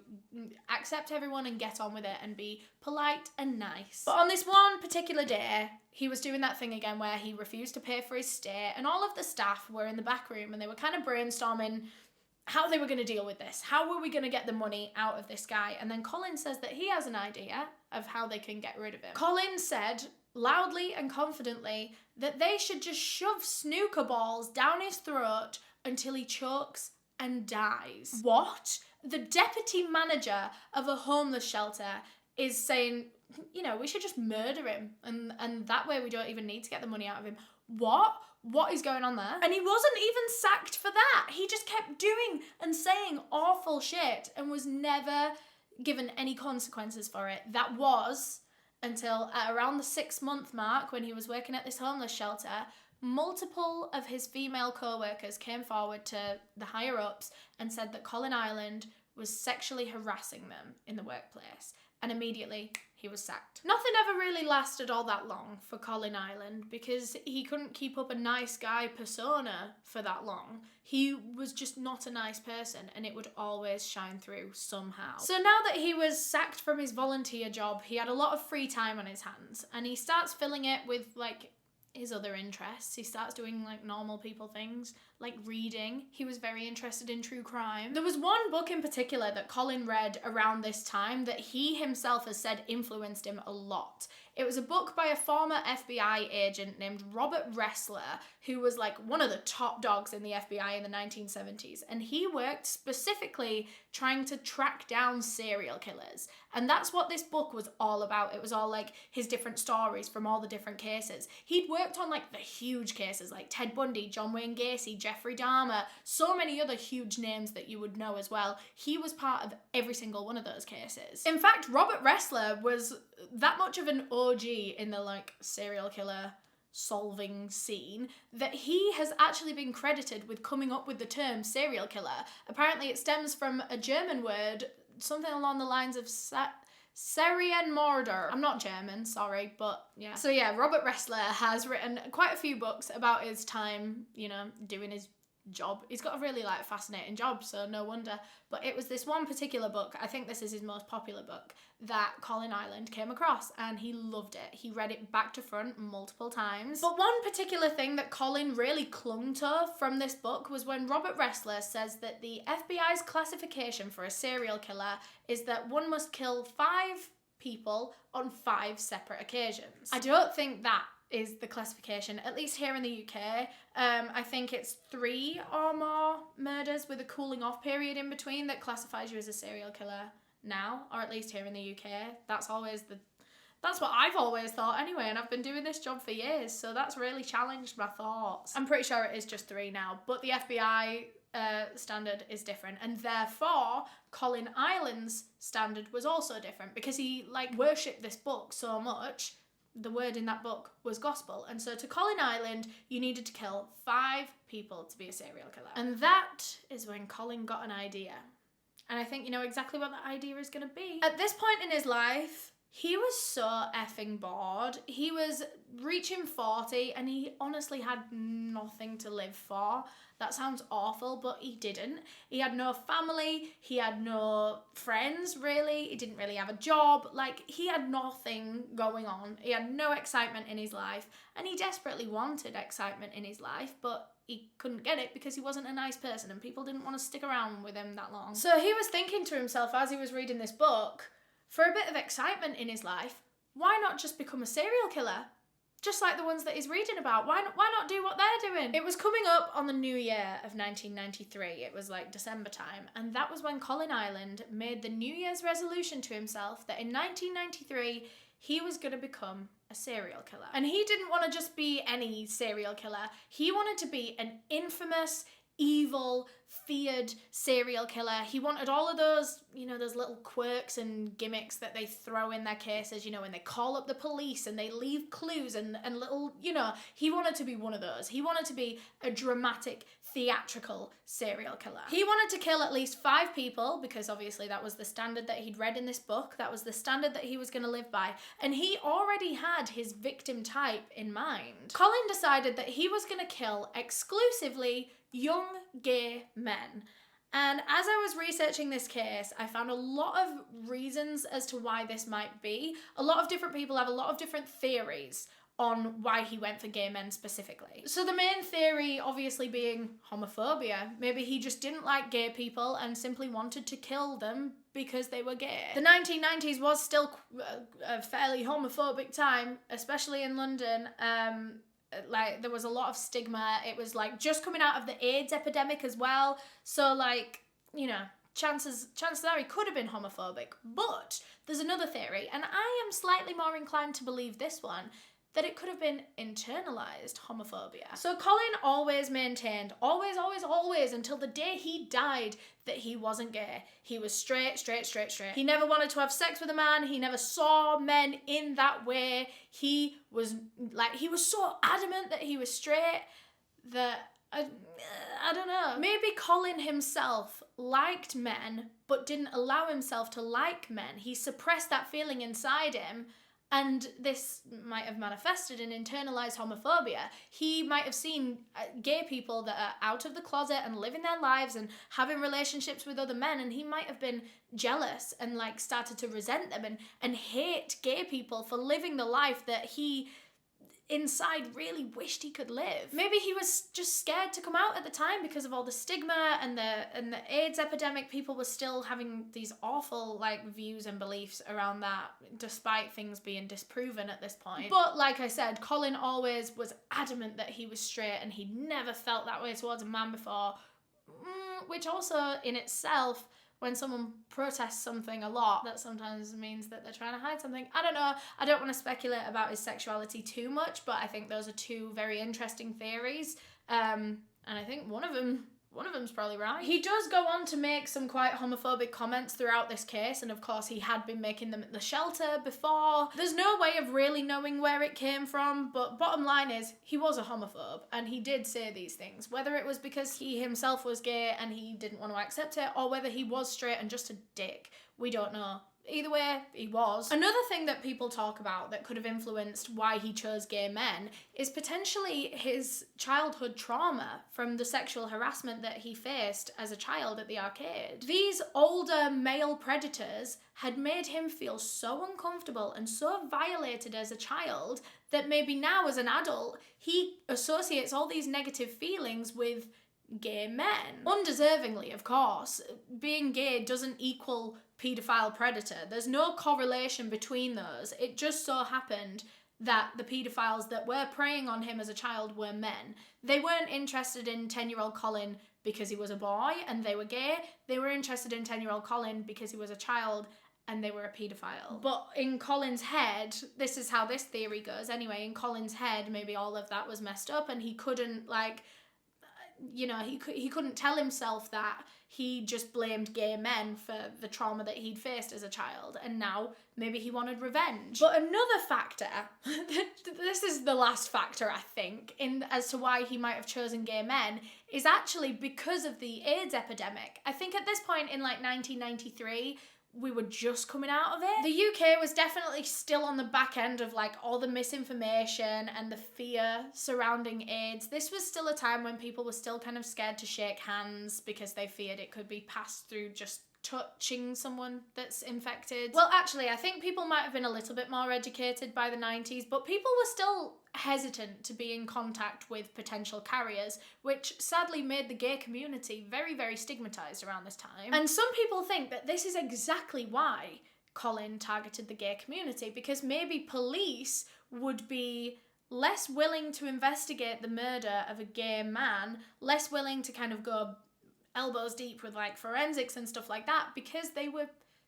accept everyone and get on with it and be polite and nice. But on this one particular day, he was doing that thing again where he refused to pay for his stay, and all of the staff were in the back room and they were kind of brainstorming how they were going to deal with this. How were we going to get the money out of this guy? And then Colin says that he has an idea of how they can get rid of him. Colin said loudly and confidently that they should just shove snooker balls down his throat until he chokes and dies. What? The deputy manager of a homeless shelter is saying, you know, we should just murder him and that way we don't even need to get the money out of him. What is going on there? And he wasn't even sacked for that. He just kept doing and saying awful shit and was never given any consequences for it. That was until at around the 6-month mark when he was working at this homeless shelter, multiple of his female co-workers came forward to the higher-ups and said that Colin Ireland was sexually harassing them in the workplace, and immediately he was sacked. Nothing ever really lasted all that long for Colin Ireland because he couldn't keep up a nice guy persona for that long. He was just not a nice person and it would always shine through somehow. So now that he was sacked from his volunteer job, he had a lot of free time on his hands and he starts filling it with like his other interests. He starts doing like normal people things, like reading. He was very interested in true crime. There was one book in particular that Colin read around this time that he himself has said influenced him a lot. It was a book by a former FBI agent named Robert Ressler, who was like one of the top dogs in the FBI in the 1970s. And he worked specifically trying to track down serial killers. And that's what this book was all about. It was all like his different stories from all the different cases. He'd worked on like the huge cases like Ted Bundy, John Wayne Gacy, Jeffrey Dahmer, so many other huge names that you would know as well. He was part of every single one of those cases. In fact, Robert Ressler was that much of an OG in the like serial killer solving scene that he has actually been credited with coming up with the term serial killer. Apparently it stems from a German word, something along the lines of Serienmörder. I'm not German, sorry, but yeah. So yeah, Robert Ressler has written quite a few books about his time, you know, doing his job. He's got a really like fascinating job, so no wonder. But it was this one particular book, I think this is his most popular book, that Colin Ireland came across and he loved it. He read it back to front multiple times. But one particular thing that Colin really clung to from this book was when Robert Ressler says that the FBI's classification for a serial killer is that one must kill 5 people on 5 separate occasions. I don't think that is the classification, at least here in the UK. I think it's 3 or more murders with a cooling off period in between that classifies you as a serial killer now, or at least here in the UK. That's what I've always thought anyway, and I've been doing this job for years, so that's really challenged my thoughts. I'm pretty sure it is just 3 now, but the FBI standard is different, and therefore Colin Ireland's standard was also different because he like worshipped this book so much. The word in that book was gospel. And so to Colin Ireland, you needed to kill 5 people to be a serial killer. And that is when Colin got an idea. And I think you know exactly what that idea is going to be. At this point in his life, he was so effing bored. He was reaching 40 and he honestly had nothing to live for. That sounds awful, but he didn't. He had no family, he had no friends really, he didn't really have a job, like he had nothing going on. He had no excitement in his life and he desperately wanted excitement in his life, but he couldn't get it because he wasn't a nice person and people didn't want to stick around with him that long. So he was thinking to himself as he was reading this book, for a bit of excitement in his life, why not just become a serial killer? Just like the ones that he's reading about. Why not do what they're doing? It was coming up on the new year of 1993. It was like December time. And that was when Colin Ireland made the New Year's resolution to himself that in 1993, he was going to become a serial killer. And he didn't want to just be any serial killer. He wanted to be an infamous, evil, feared serial killer. He wanted all of those, those little quirks and gimmicks that they throw in their cases, when they call up the police and they leave clues and little, he wanted to be one of those. He wanted to be a dramatic, theatrical serial killer. He wanted to kill at least 5 people because obviously that was the standard that he'd read in this book. That was the standard that he was going to live by. And he already had his victim type in mind. Colin decided that he was going to kill exclusively young gay men. And as I was researching this case, I found a lot of reasons as to why this might be. A lot of different people have a lot of different theories on why he went for gay men specifically. So the main theory obviously being homophobia. Maybe he just didn't like gay people and simply wanted to kill them because they were gay. The 1990s was still a fairly homophobic time, especially in London. There was a lot of stigma. It was just coming out of the AIDS epidemic as well. So chances are he could have been homophobic. But there's another theory, and I am slightly more inclined to believe this one, that it could have been internalized homophobia. So Colin always maintained, always, until the day he died, that he wasn't gay. He was straight. He never wanted to have sex with a man. He never saw men in that way. He was so adamant that he was straight that, I don't know. Maybe Colin himself liked men, but didn't allow himself to like men. He suppressed that feeling inside him. And this might have manifested in internalized homophobia. He might have seen gay people that are out of the closet and living their lives and having relationships with other men, and he might have been jealous and started to resent them and hate gay people for living the life that he inside really wished he could live. Maybe he was just scared to come out at the time because of all the stigma and the AIDS epidemic. People were still having these awful views and beliefs around that, despite things being disproven at this point. But like I said, Colin always was adamant that he was straight, and he never felt that way towards a man before, which also in itself, when someone protests something a lot, that sometimes means that they're trying to hide something. I don't know. I don't want to speculate about his sexuality too much, but I think those are 2 very interesting theories. And I think one of them's probably right. He does go on to make some quite homophobic comments throughout this case, and of course he had been making them at the shelter before. There's no way of really knowing where it came from, but bottom line is, he was a homophobe, and he did say these things. Whether it was because he himself was gay and he didn't want to accept it, or whether he was straight and just a dick, we don't know. Either way, he was. Another thing that people talk about that could have influenced why he chose gay men is potentially his childhood trauma from the sexual harassment that he faced as a child at the arcade. These older male predators had made him feel so uncomfortable and so violated as a child that maybe now as an adult, he associates all these negative feelings with gay men. Undeservingly, of course. Being gay doesn't equal paedophile predator. There's no correlation between those. It just so happened that the paedophiles that were preying on him as a child were men. They weren't interested in 10-year-old Colin because he was a boy and they were gay. They were interested in 10-year-old Colin because he was a child and they were a paedophile. But in Colin's head, this is how this theory goes anyway, in Colin's head, maybe all of that was messed up and he couldn't he couldn't tell himself that. He just blamed gay men for the trauma that he'd faced as a child, and now maybe he wanted revenge. But another factor, this is the last factor I think, as to why he might have chosen gay men, is actually because of the AIDS epidemic. I think at this point in 1993, we were just coming out of it. The UK was definitely still on the back end of all the misinformation and the fear surrounding AIDS. This was still a time when people were still kind of scared to shake hands because they feared it could be passed through just touching someone that's infected. Well, actually, I think people might have been a little bit more educated by the 90s, but people were still hesitant to be in contact with potential carriers, which sadly made the gay community very, very stigmatized around this time. And some people think that this is exactly why Colin targeted the gay community, because maybe police would be less willing to investigate the murder of a gay man, less willing to kind of go elbows deep with forensics and stuff like that, because they were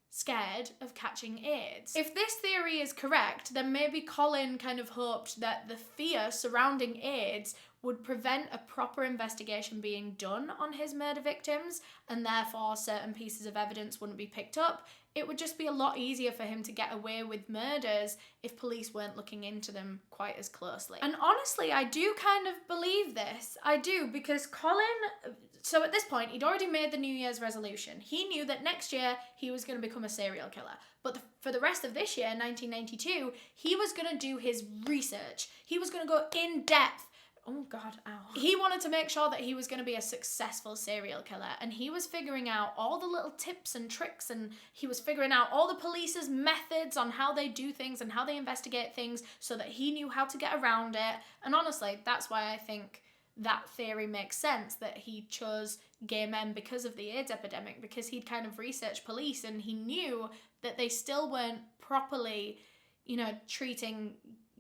scared of catching AIDS. If this theory is correct, then maybe Colin kind of hoped that the fear surrounding AIDS would prevent a proper investigation being done on his murder victims, and therefore certain pieces of evidence wouldn't be picked up. It would just be a lot easier for him to get away with murders if police weren't looking into them quite as closely. And honestly, I do kind of believe this. I do, because so at this point, he'd already made the New Year's resolution. He knew that next year he was going to become a serial killer. But for the rest of this year, 1992, he was going to do his research. He was going to go in depth. Oh God, ow. He wanted to make sure that he was going to be a successful serial killer, and he was figuring out all the little tips and tricks, and he was figuring out all the police's methods on how they do things and how they investigate things so that he knew how to get around it. And honestly, that's why I think that theory makes sense, that he chose gay men because of the AIDS epidemic, because he'd kind of researched police and he knew that they still weren't properly, treating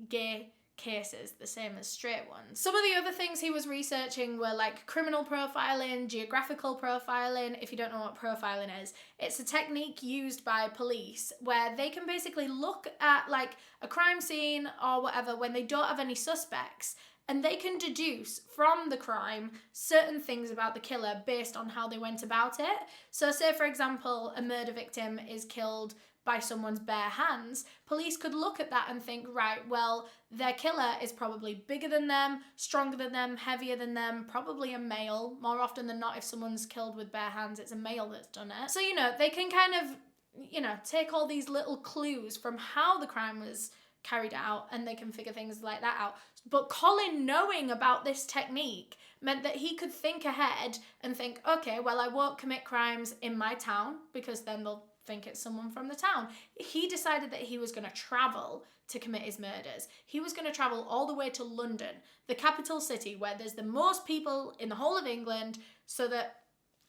gay cases the same as straight ones. Some of the other things he was researching were like criminal profiling, geographical profiling. If you don't know what profiling is, it's a technique used by police where they can basically look at like a crime scene or whatever when they don't have any suspects, and they can deduce from the crime certain things about the killer based on how they went about it. So say, for example, a murder victim is killed by someone's bare hands. Police could look at that and think, right, well, their killer is probably bigger than them, stronger than them, heavier than them, probably a male. More often than not, if someone's killed with bare hands, it's a male that's done it. So, they can kind of, take all these little clues from how the crime was carried out, and they can figure things like that out. But Colin knowing about this technique meant that he could think ahead and think, okay, well, I won't commit crimes in my town because then they'll think it's someone from the town. He decided that he was going to travel to commit his murders. He was going to travel all the way to London, the capital city, where there's the most people in the whole of England, so that,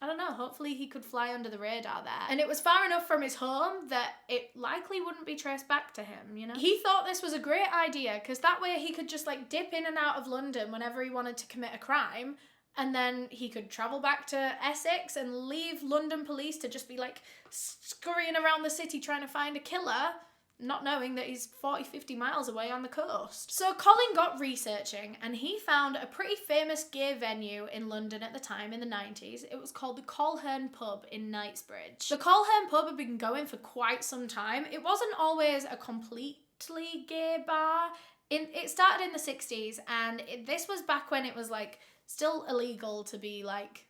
I don't know, hopefully he could fly under the radar there. And it was far enough from his home that it likely wouldn't be traced back to him, He thought this was a great idea because that way he could just like dip in and out of London whenever he wanted to commit a crime, and then he could travel back to Essex and leave London police to just be like scurrying around the city trying to find a killer, not knowing that he's 40-50 miles away on the coast. So Colin got researching and he found a pretty famous gay venue in London at the time in the 90s. It was called the Colhern Pub in Knightsbridge. The Colhern Pub had been going for quite some time. It wasn't always a completely gay bar. It started in the 60s, and this was back when it was like still illegal to be like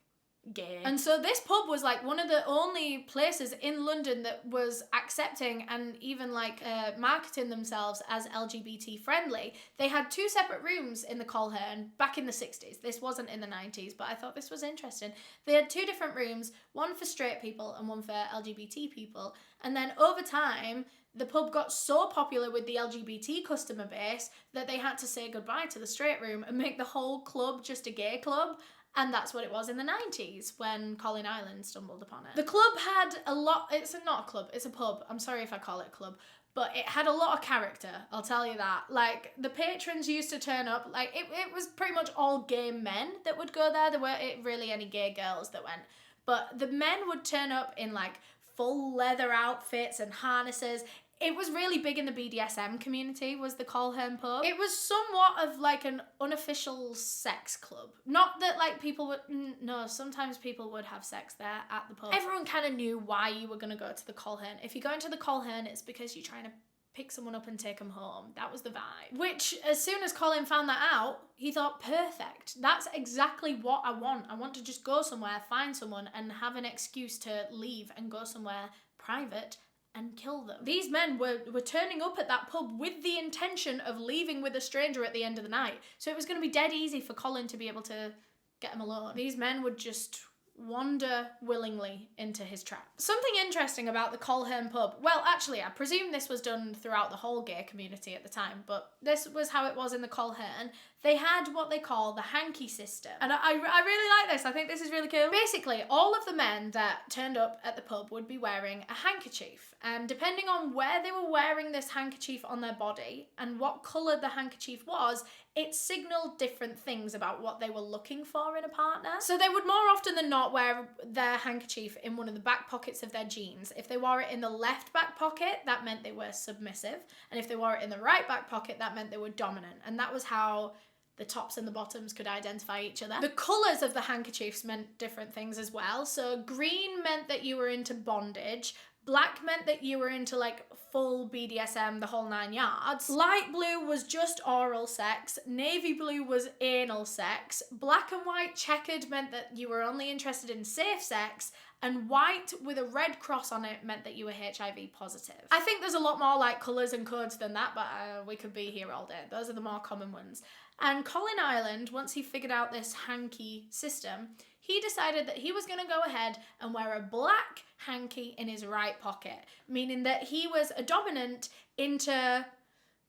gay. And so this pub was like one of the only places in London that was accepting and even like marketing themselves as LGBT friendly. They had 2 separate rooms in the Colhern back in the 60s. This wasn't in the 90s, but I thought this was interesting. They had 2 different rooms, one for straight people and one for LGBT people. And then over time, the pub got so popular with the LGBT customer base that they had to say goodbye to the straight room and make the whole club just a gay club. And that's what it was in the 90s when Colin Ireland stumbled upon it. The club had a lot, it's not a club, it's a pub. I'm sorry if I call it a club, but it had a lot of character, I'll tell you that. Like, the patrons used to turn up, like, it was pretty much all gay men that would go there. There weren't really any gay girls that went. But the men would turn up in, like, full leather outfits and harnesses. It was really big in the BDSM community, was the Colhern Pub. It was somewhat of like an unofficial sex club. Not that like people would, no, sometimes people would have sex there at the pub. Everyone kind of knew why you were going to go to the Colhern. If you're going to the Colhern, it's because you're trying to pick someone up and take them home. That was the vibe. Which, as soon as Colin found that out, he thought, perfect. That's exactly what I want. I want to just go somewhere, find someone, and have an excuse to leave and go somewhere private and kill them. These men were turning up at that pub with the intention of leaving with a stranger at the end of the night. So it was going to be dead easy for Colin to be able to get him alone. These men would just wander willingly into his trap. Something interesting about the Colhern Pub, well, actually, I presume this was done throughout the whole gay community at the time, but this was how it was in the Colhern. They had what they call the hanky system. And I really like this. I think this is really cool. Basically, all of the men that turned up at the pub would be wearing a handkerchief. And depending on where they were wearing this handkerchief on their body and what colour the handkerchief was, it signalled different things about what they were looking for in a partner. So they would more often than not wear their handkerchief in one of the back pockets of their jeans. If they wore it in the left back pocket, that meant they were submissive. And if they wore it in the right back pocket, that meant they were dominant. And that was how the tops and the bottoms could identify each other. The colours of the handkerchiefs meant different things as well. So green meant that you were into bondage. Black meant that you were into like full BDSM, the whole 9 yards. Light blue was just oral sex. Navy blue was anal sex. Black and white checkered meant that you were only interested in safe sex. And white with a red cross on it meant that you were HIV positive. I think there's a lot more like colours and codes than that, but we could be here all day. Those are the more common ones. And Colin Ireland, once he figured out this hanky system, he decided that he was going to go ahead and wear a black hanky in his right pocket, meaning that he was a dominant into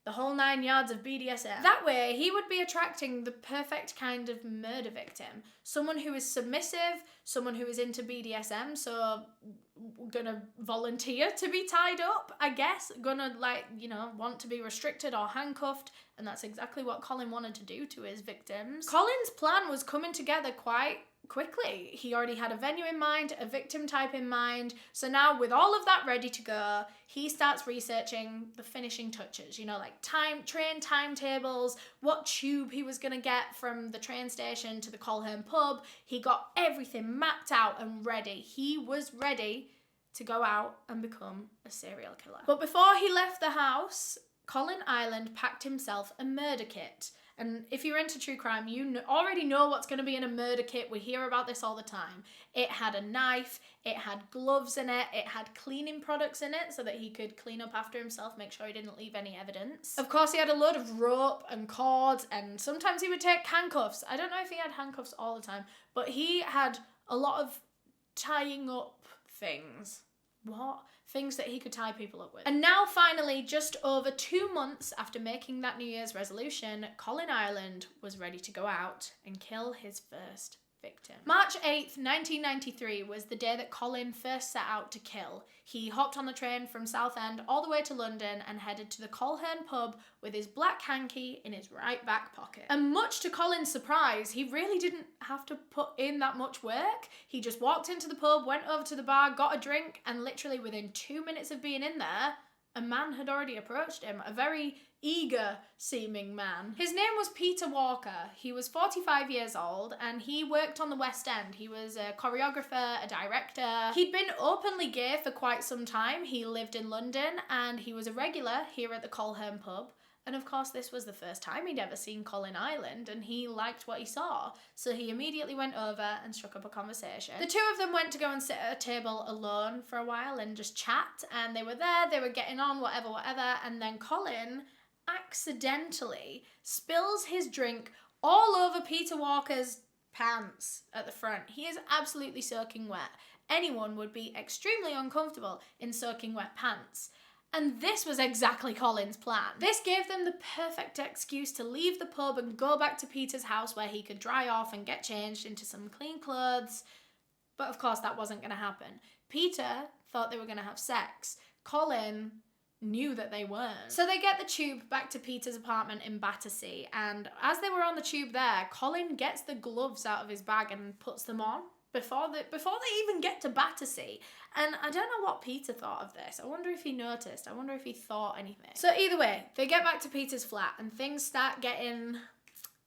the whole 9 yards of BDSM. That way, he would be attracting the perfect kind of murder victim. Someone who is submissive, someone who is into BDSM, so gonna volunteer to be tied up, I guess. Gonna, like, you know, want to be restricted or handcuffed, and that's exactly what Colin wanted to do to his victims. Colin's plan was coming together quite quickly. He already had a venue in mind, a victim type in mind. So now with all of that ready to go, he starts researching the finishing touches, you know, like train timetables, what tube he was going to get from the train station to the Colhern pub. He got everything mapped out and ready. He was ready to go out and become a serial killer. But before he left the house, Colin Ireland packed himself a murder kit. And if you're into true crime, you already know what's going to be in a murder kit. We hear about this all the time. It had a knife, it had gloves in it, it had cleaning products in it so that he could clean up after himself, make sure he didn't leave any evidence. Of course, he had a load of rope and cords, and sometimes he would take handcuffs. I don't know if he had handcuffs all the time, but he had a lot of tying up things. What? Things that he could tie people up with. And now finally, just over 2 months after making that New Year's resolution, Colin Ireland was ready to go out and kill his first victim. March 8th, 1993 was the day that Colin first set out to kill. He hopped on the train from Southend all the way to London and headed to the Colhern pub with his black hanky in his right back pocket. And much to Colin's surprise, he really didn't have to put in that much work. He just walked into the pub, went over to the bar, got a drink, and literally within 2 minutes of being in there, a man had already approached him, a very eager-seeming man. His name was Peter Walker. He was 45 years old, and he worked on the West End. He was a choreographer, a director. He'd been openly gay for quite some time. He lived in London, and he was a regular here at the Colhern pub. And of course, this was the first time he'd ever seen Colin Ireland, and he liked what he saw. So he immediately went over and struck up a conversation. The two of them went to go and sit at a table alone for a while and just chat, and they were there, they were getting on, whatever, and then Colin accidentally spills his drink all over Peter Walker's pants at the front. He is absolutely soaking wet. Anyone would be extremely uncomfortable in soaking wet pants. And this was exactly Colin's plan. This gave them the perfect excuse to leave the pub and go back to Peter's house where he could dry off and get changed into some clean clothes. But of course that wasn't going to happen. Peter thought they were going to have sex. Colin knew that they weren't. So they get the tube back to Peter's apartment in Battersea, and as they were on the tube there, Colin gets the gloves out of his bag and puts them on before they even get to Battersea. And I don't know what Peter thought of this. I wonder if he noticed. I wonder if he thought anything. So either way, they get back to Peter's flat and things start getting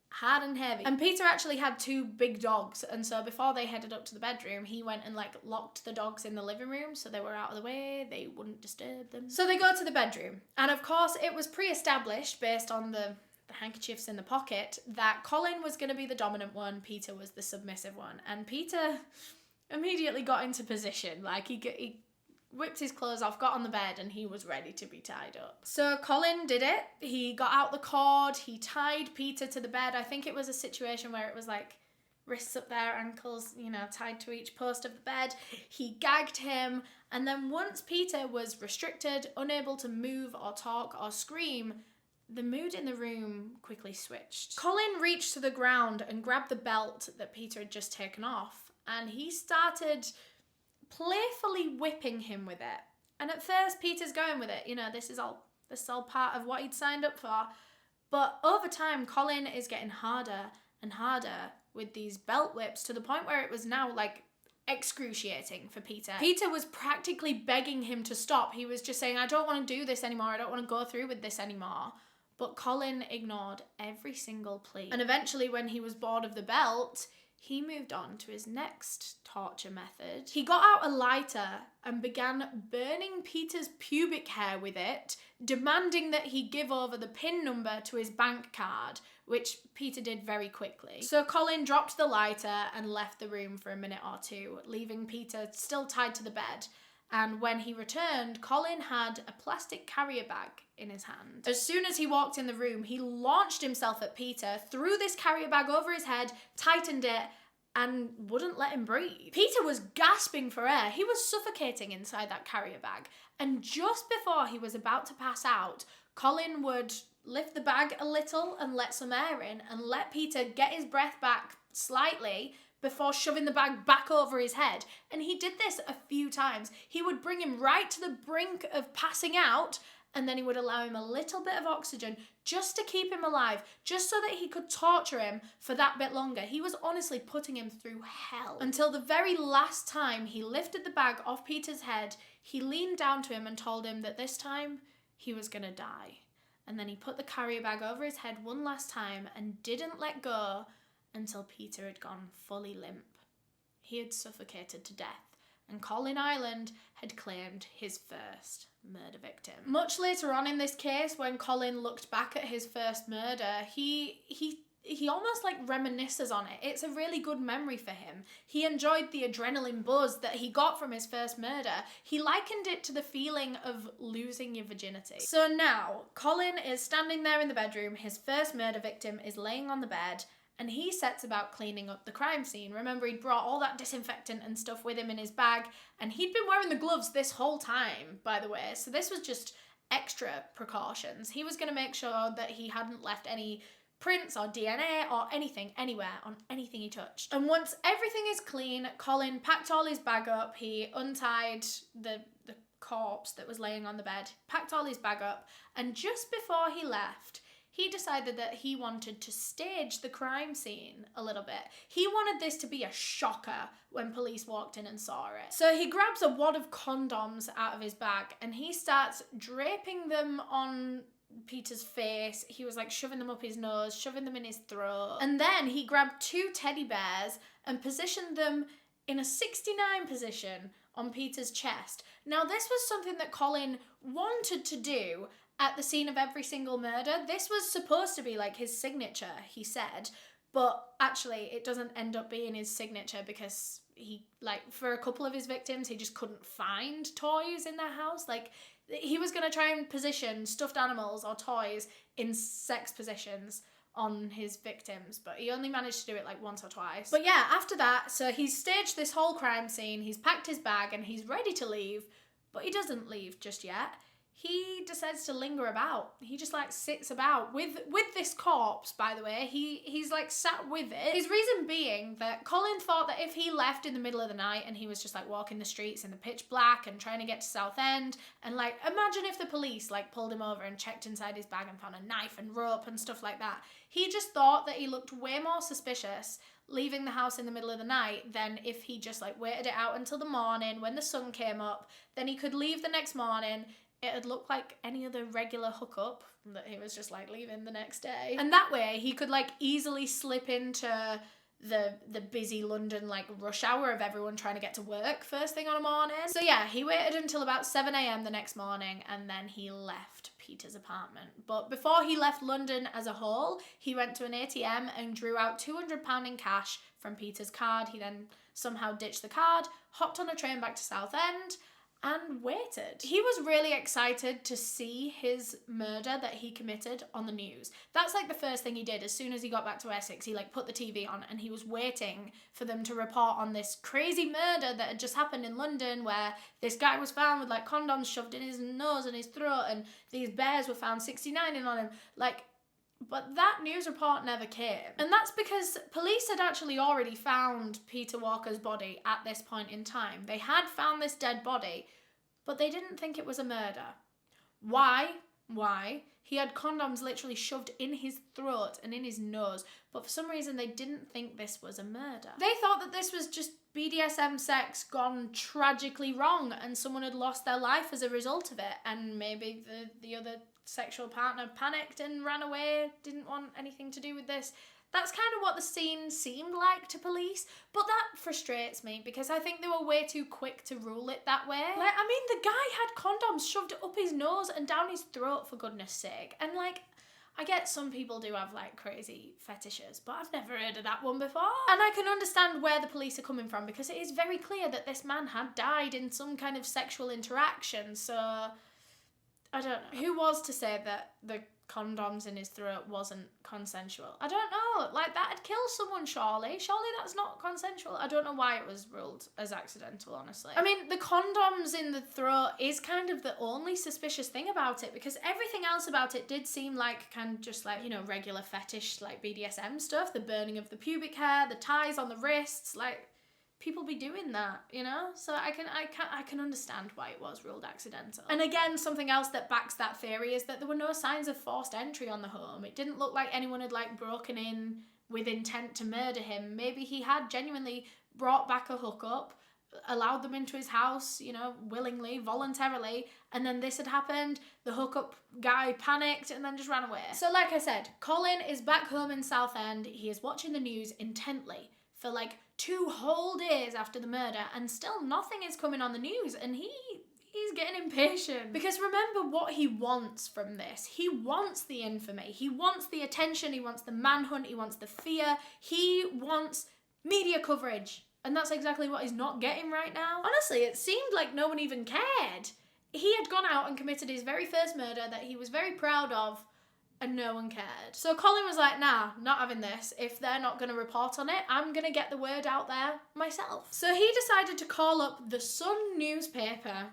hard and heavy. And Peter actually had 2 big dogs, and so before they headed up to the bedroom, he went and locked the dogs in the living room so they were out of the way, they wouldn't disturb them. So they go to the bedroom, and of course it was pre-established based on the handkerchiefs in the pocket that Colin was going to be the dominant one, Peter was the submissive one, and Peter immediately got into position. Like he whipped his clothes off, got on the bed, and he was ready to be tied up. So Colin did it. He got out the cord, he tied Peter to the bed. I think it was a situation where it was like wrists up there, ankles, you know, tied to each post of the bed. He gagged him, and then once Peter was restricted, unable to move or talk or scream, the mood in the room quickly switched. Colin reached to the ground and grabbed the belt that Peter had just taken off, and he started playfully whipping him with it. And at first Peter's going with it, you know, this is all part of what he'd signed up for. But over time, Colin is getting harder and harder with these belt whips to the point where it was now like excruciating for Peter. Peter was practically begging him to stop. He was just saying, I don't want to do this anymore. I don't want to go through with this anymore. But Colin ignored every single plea. And eventually, when he was bored of the belt, he moved on to his next torture method. He got out a lighter and began burning Peter's pubic hair with it, demanding that he give over the PIN number to his bank card, which Peter did very quickly. So Colin dropped the lighter and left the room for a minute or two, leaving Peter still tied to the bed. And when he returned, Colin had a plastic carrier bag in his hand. As soon as he walked in the room, he launched himself at Peter, threw this carrier bag over his head, tightened it, and wouldn't let him breathe. Peter was gasping for air. He was suffocating inside that carrier bag. And just before he was about to pass out, Colin would lift the bag a little and let some air in and let Peter get his breath back slightly before shoving the bag back over his head. And he did this a few times. He would bring him right to the brink of passing out, and then he would allow him a little bit of oxygen just to keep him alive, just so that he could torture him for that bit longer. He was honestly putting him through hell. Until the very last time he lifted the bag off Peter's head, he leaned down to him and told him that this time he was gonna die. And then he put the carrier bag over his head one last time and didn't let go until Peter had gone fully limp. He had suffocated to death, and Colin Ireland had claimed his first murder victim. Much later on in this case, when Colin looked back at his first murder, he almost like reminisces on it. It's a really good memory for him. He enjoyed the adrenaline buzz that he got from his first murder. He likened it to the feeling of losing your virginity. So now, Colin is standing there in the bedroom, his first murder victim is laying on the bed, and he sets about cleaning up the crime scene. Remember, he'd brought all that disinfectant and stuff with him in his bag, and he'd been wearing the gloves this whole time, by the way, so this was just extra precautions. He was going to make sure that he hadn't left any prints or DNA or anything anywhere on anything he touched. And once everything is clean, Colin packed all his bag up, he untied the corpse that was laying on the bed, packed all his bag up, and just before he left, he decided that he wanted to stage the crime scene a little bit. He wanted this to be a shocker when police walked in and saw it. So he grabs a wad of condoms out of his bag and he starts draping them on Peter's face. He was like shoving them up his nose, shoving them in his throat. And then he grabbed 2 teddy bears and positioned them in a 69 position on Peter's chest. Now, this was something that Colin wanted to do at the scene of every single murder. This was supposed to be like his signature, he said, but actually it doesn't end up being his signature because he, like, for a couple of his victims, he just couldn't find toys in their house. Like, he was going to try and position stuffed animals or toys in sex positions on his victims, but he only managed to do it like once or twice. But yeah, after that, so he's staged this whole crime scene, he's packed his bag and he's ready to leave, but he doesn't leave just yet. He decides to linger about. He just like sits about with this corpse, by the way. He's like sat with it. His reason being that Colin thought that if he left in the middle of the night and he was just like walking the streets in the pitch black and trying to get to Southend, and like imagine if the police like pulled him over and checked inside his bag and found a knife and rope and stuff like that. He just thought that he looked way more suspicious leaving the house in the middle of the night than if he just like waited it out until the morning when the sun came up. Then he could leave the next morning. It'd look like any other regular hookup that he was just like leaving the next day. And that way he could like easily slip into the busy London like rush hour of everyone trying to get to work first thing on a morning. So yeah, he waited until about 7 a.m. the next morning and then he left Peter's apartment. But before he left London as a whole, he went to an ATM and drew out £200 in cash from Peter's card. He then somehow ditched the card, hopped on a train back to Southend, and waited. He was really excited to see his murder that he committed on the news. That's like the first thing he did. As soon as he got back to Essex, he like put the TV on and he was waiting for them to report on this crazy murder that had just happened in London where this guy was found with like condoms shoved in his nose and his throat and these bears were found 69ing on him. But that news report never came. And that's because police had actually already found Peter Walker's body at this point in time. They had found this dead body, but they didn't think it was a murder. Why? He had condoms literally shoved in his throat and in his nose, but for some reason they didn't think this was a murder. They thought that this was just BDSM sex gone tragically wrong and someone had lost their life as a result of it, and maybe the other sexual partner panicked and ran away, didn't want anything to do with this. That's kind of what the scene seemed like to police, but that frustrates me because I think they were way too quick to rule it that way. Like, I mean, the guy had condoms shoved up his nose and down his throat, for goodness sake. And like, I get some people do have like crazy fetishes, but I've never heard of that one before. And I can understand where the police are coming from because it is very clear that this man had died in some kind of sexual interaction, so I don't know. Who was to say that the condoms in his throat wasn't consensual? I don't know. Like, that'd kill someone, surely. Surely that's not consensual. I don't know why it was ruled as accidental, honestly. I mean, the condoms in the throat is kind of the only suspicious thing about it because everything else about it did seem like kind of just like, you know, regular fetish, like BDSM stuff. The burning of the pubic hair, the ties on the wrists, like, people be doing that, you know? So I can understand why it was ruled accidental. And again, something else that backs that theory is that there were no signs of forced entry on the home. It didn't look like anyone had like broken in with intent to murder him. Maybe he had genuinely brought back a hookup, allowed them into his house, you know, willingly, voluntarily, and then this had happened, the hookup guy panicked and then just ran away. So like I said, Colin is back home in Southend. He is watching the news intently for like 2 whole days after the murder and still nothing is coming on the news, and he's getting impatient. Because remember what he wants from this. He wants the infamy, he wants the attention, he wants the manhunt, he wants the fear, he wants media coverage. And that's exactly what he's not getting right now. Honestly, it seemed like no one even cared. He had gone out and committed his very first murder that he was very proud of, and no one cared. So Colin was like, nah, not having this. If they're not going to report on it, I'm going to get the word out there myself. So he decided to call up the Sun newspaper,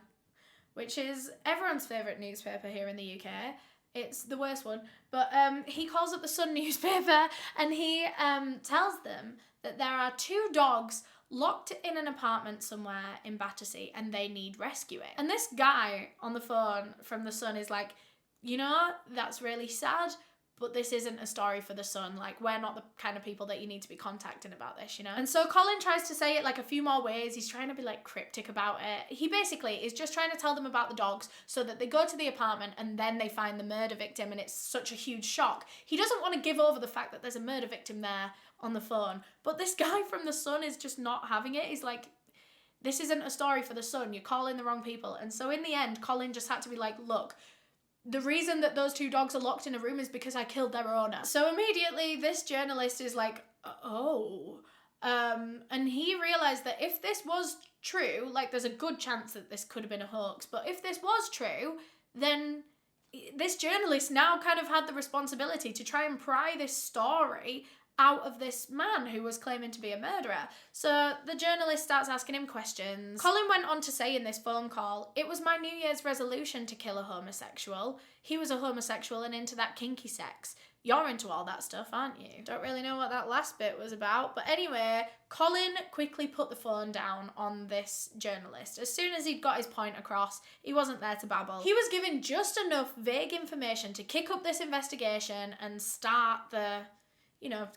which is everyone's favourite newspaper here in the UK. It's the worst one. But he calls up the Sun newspaper and he tells them that there are 2 dogs locked in an apartment somewhere in Battersea and they need rescuing. And this guy on the phone from the Sun is like, you know, that's really sad, but this isn't a story for the Sun. Like, we're not the kind of people that you need to be contacting about this, you know? And so Colin tries to say it like a few more ways. He's trying to be like cryptic about it. He basically is just trying to tell them about the dogs so that they go to the apartment and then they find the murder victim and it's such a huge shock. He doesn't want to give over the fact that there's a murder victim there on the phone. But this guy from the Sun is just not having it. He's like, this isn't a story for the Sun. You're calling the wrong people. And so in the end, Colin just had to be like, look, the reason that those 2 dogs are locked in a room is because I killed their owner. So immediately this journalist is like, oh. And he realised that if this was true, like there's a good chance that this could have been a hoax, but if this was true, then this journalist now kind of had the responsibility to try and pry this story out of this man who was claiming to be a murderer. So the journalist starts asking him questions. Colin went on to say in this phone call, it was my New Year's resolution to kill a homosexual. He was a homosexual and into that kinky sex. You're into all that stuff, aren't you? Don't really know what that last bit was about. But anyway, Colin quickly put the phone down on this journalist. As soon as he'd got his point across, he wasn't there to babble. He was given just enough vague information to kick up this investigation and start the, you know,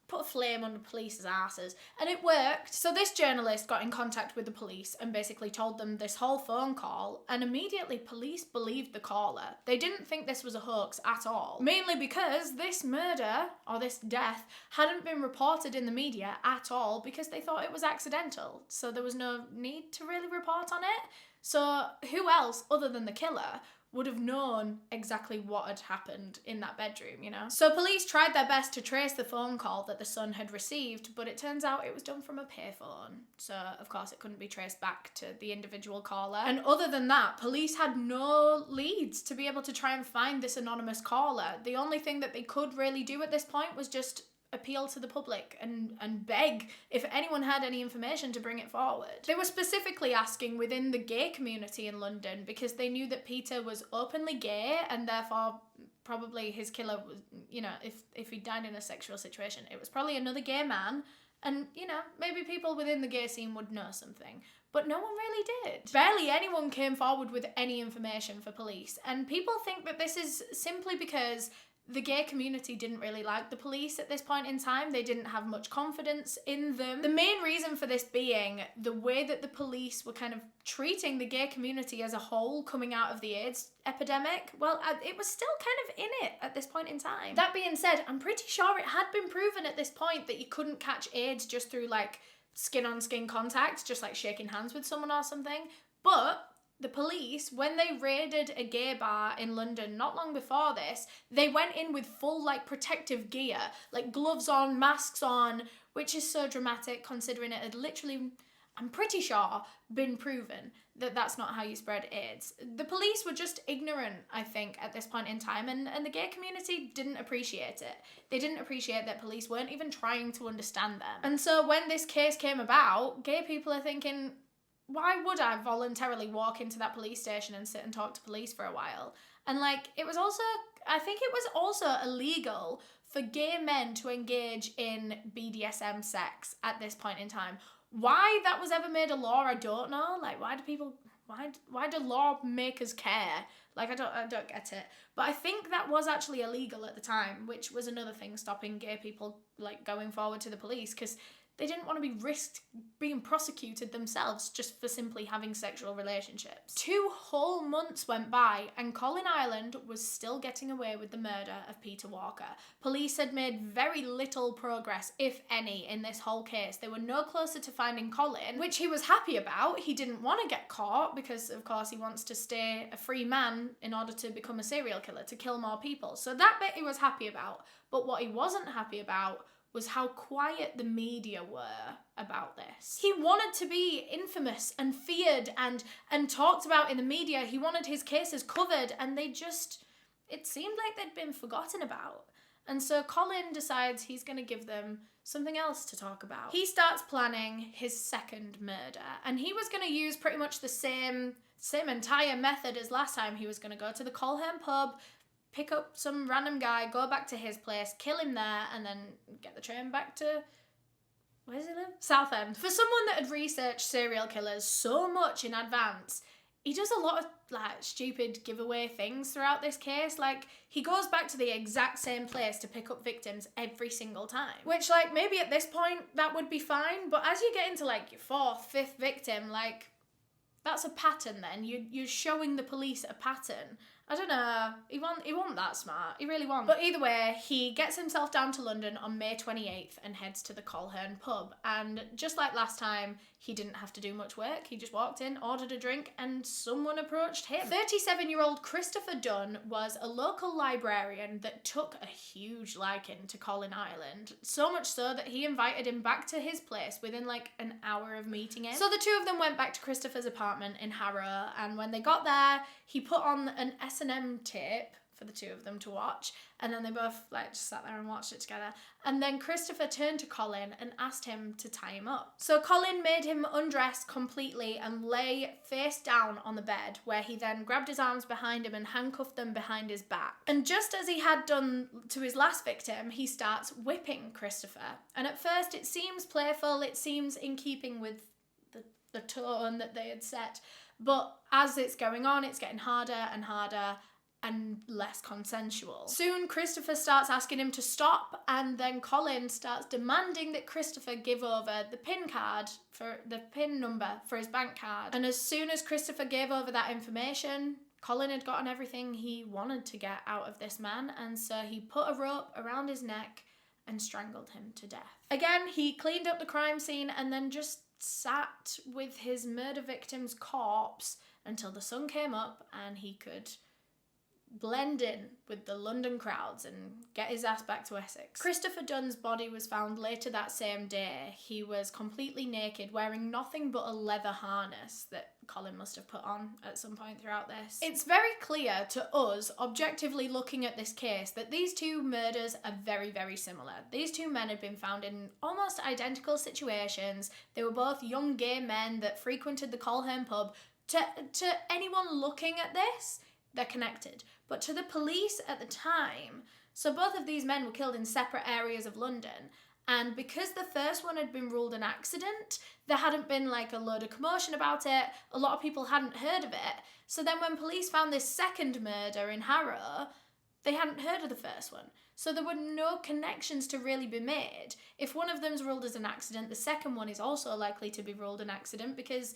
put a flame on the police's asses. And it worked. So this journalist got in contact with the police and basically told them this whole phone call, and immediately police believed the caller. They didn't think this was a hoax at all. Mainly because this murder, or this death, hadn't been reported in the media at all because they thought it was accidental. So there was no need to really report on it. So who else, other than the killer, would have known exactly what had happened in that bedroom, you know? So police tried their best to trace the phone call that the Sun had received, but it turns out it was done from a payphone. So, of course, it couldn't be traced back to the individual caller. And other than that, police had no leads to be able to try and find this anonymous caller. The only thing that they could really do at this point was just appeal to the public and beg if anyone had any information to bring it forward. They were specifically asking within the gay community in London because they knew that Peter was openly gay and therefore probably his killer was, you know, if he died in a sexual situation, it was probably another gay man, and, you know, maybe people within the gay scene would know something. But no one really did. Barely anyone came forward with any information for police, and people think that this is simply because The gay community didn't really like the police at this point in time. They didn't have much confidence in them. The main reason for this being the way that the police were kind of treating the gay community as a whole coming out of the AIDS epidemic. Well, it was still kind of in it at this point in time. That being said, I'm pretty sure it had been proven at this point that you couldn't catch AIDS just through like skin-on-skin contact, just like shaking hands with someone or something. But the police, when they raided a gay bar in London not long before this, they went in with full like protective gear, like gloves on, masks on, which is so dramatic considering it had literally, I'm pretty sure, been proven that that's not how you spread AIDS. The police were just ignorant, I think, at this point in time, and the gay community didn't appreciate it. They didn't appreciate that police weren't even trying to understand them. And so when this case came about, gay people are thinking, why would I voluntarily walk into that police station and sit and talk to police for a while? And like, I think it was also illegal for gay men to engage in BDSM sex at this point in time. Why that was ever made a law, I don't know. Like, why do lawmakers care? Like, I don't get it. But I think that was actually illegal at the time, which was another thing stopping gay people like going forward to the police, because they didn't want to be risked being prosecuted themselves just for simply having sexual relationships. 2 whole months went by and Colin Ireland was still getting away with the murder of Peter Walker. Police had made very little progress, if any, in this whole case. They were no closer to finding Colin, which he was happy about. He didn't want to get caught because, of course, he wants to stay a free man in order to become a serial killer, to kill more people. So that bit he was happy about. But what he wasn't happy about was how quiet the media were about this. He wanted to be infamous and feared and talked about in the media. He wanted his cases covered, and it seemed like they'd been forgotten about. And so Colin decides he's going to give them something else to talk about. He starts planning his second murder, and he was going to use pretty much the same entire method as last time. He was going to go to the Colhern pub, pick up some random guy, go back to his place, kill him there, and then get the train back to, where does he live? Southend. For someone that had researched serial killers so much in advance, he does a lot of like stupid giveaway things throughout this case. Like, he goes back to the exact same place to pick up victims every single time. Which, like, maybe at this point that would be fine, but as you get into like your 4th, 5th victim, like, that's a pattern then. You're showing the police a pattern. I don't know, he wasn't that smart, he really wasn't. But either way, he gets himself down to London on May 28th and heads to the Colhern pub. And just like last time, he didn't have to do much work. He just walked in, ordered a drink, and someone approached him. 37-year-old Christopher Dunn was a local librarian that took a huge liking to Colin Ireland. So much so that he invited him back to his place within like an hour of meeting him. So the two of them went back to Christopher's apartment in Harrow, and when they got there, he put on an S&M tape for the two of them to watch, and then they both like just sat there and watched it together. And then Christopher turned to Colin and asked him to tie him up. So Colin made him undress completely and lay face down on the bed, where he then grabbed his arms behind him and handcuffed them behind his back. And just as he had done to his last victim, he starts whipping Christopher. And at first it seems playful, it seems in keeping with the tone that they had set, but as it's going on, it's getting harder and harder and less consensual. Soon Christopher starts asking him to stop, and then Colin starts demanding that Christopher give over the PIN number for his bank card. And as soon as Christopher gave over that information, Colin had gotten everything he wanted to get out of this man, and so he put a rope around his neck and strangled him to death. Again, he cleaned up the crime scene and then just sat with his murder victim's corpse until the sun came up and he could blend in with the London crowds and get his ass back to Essex. Christopher Dunn's body was found later that same day. He was completely naked, wearing nothing but a leather harness that Colin must have put on at some point throughout this. It's very clear to us, objectively looking at this case, that these two murders are very, very similar. These two men had been found in almost identical situations. They were both young gay men that frequented the Colhern pub. To anyone looking at this, they're connected. But to the police at the time, so both of these men were killed in separate areas of London, and because the first one had been ruled an accident, there hadn't been like a load of commotion about it, a lot of people hadn't heard of it. So then when police found this second murder in Harrow, They hadn't heard of the first one. So there were no connections to really be made. If one of them's ruled as an accident, the second one is also likely to be ruled an accident because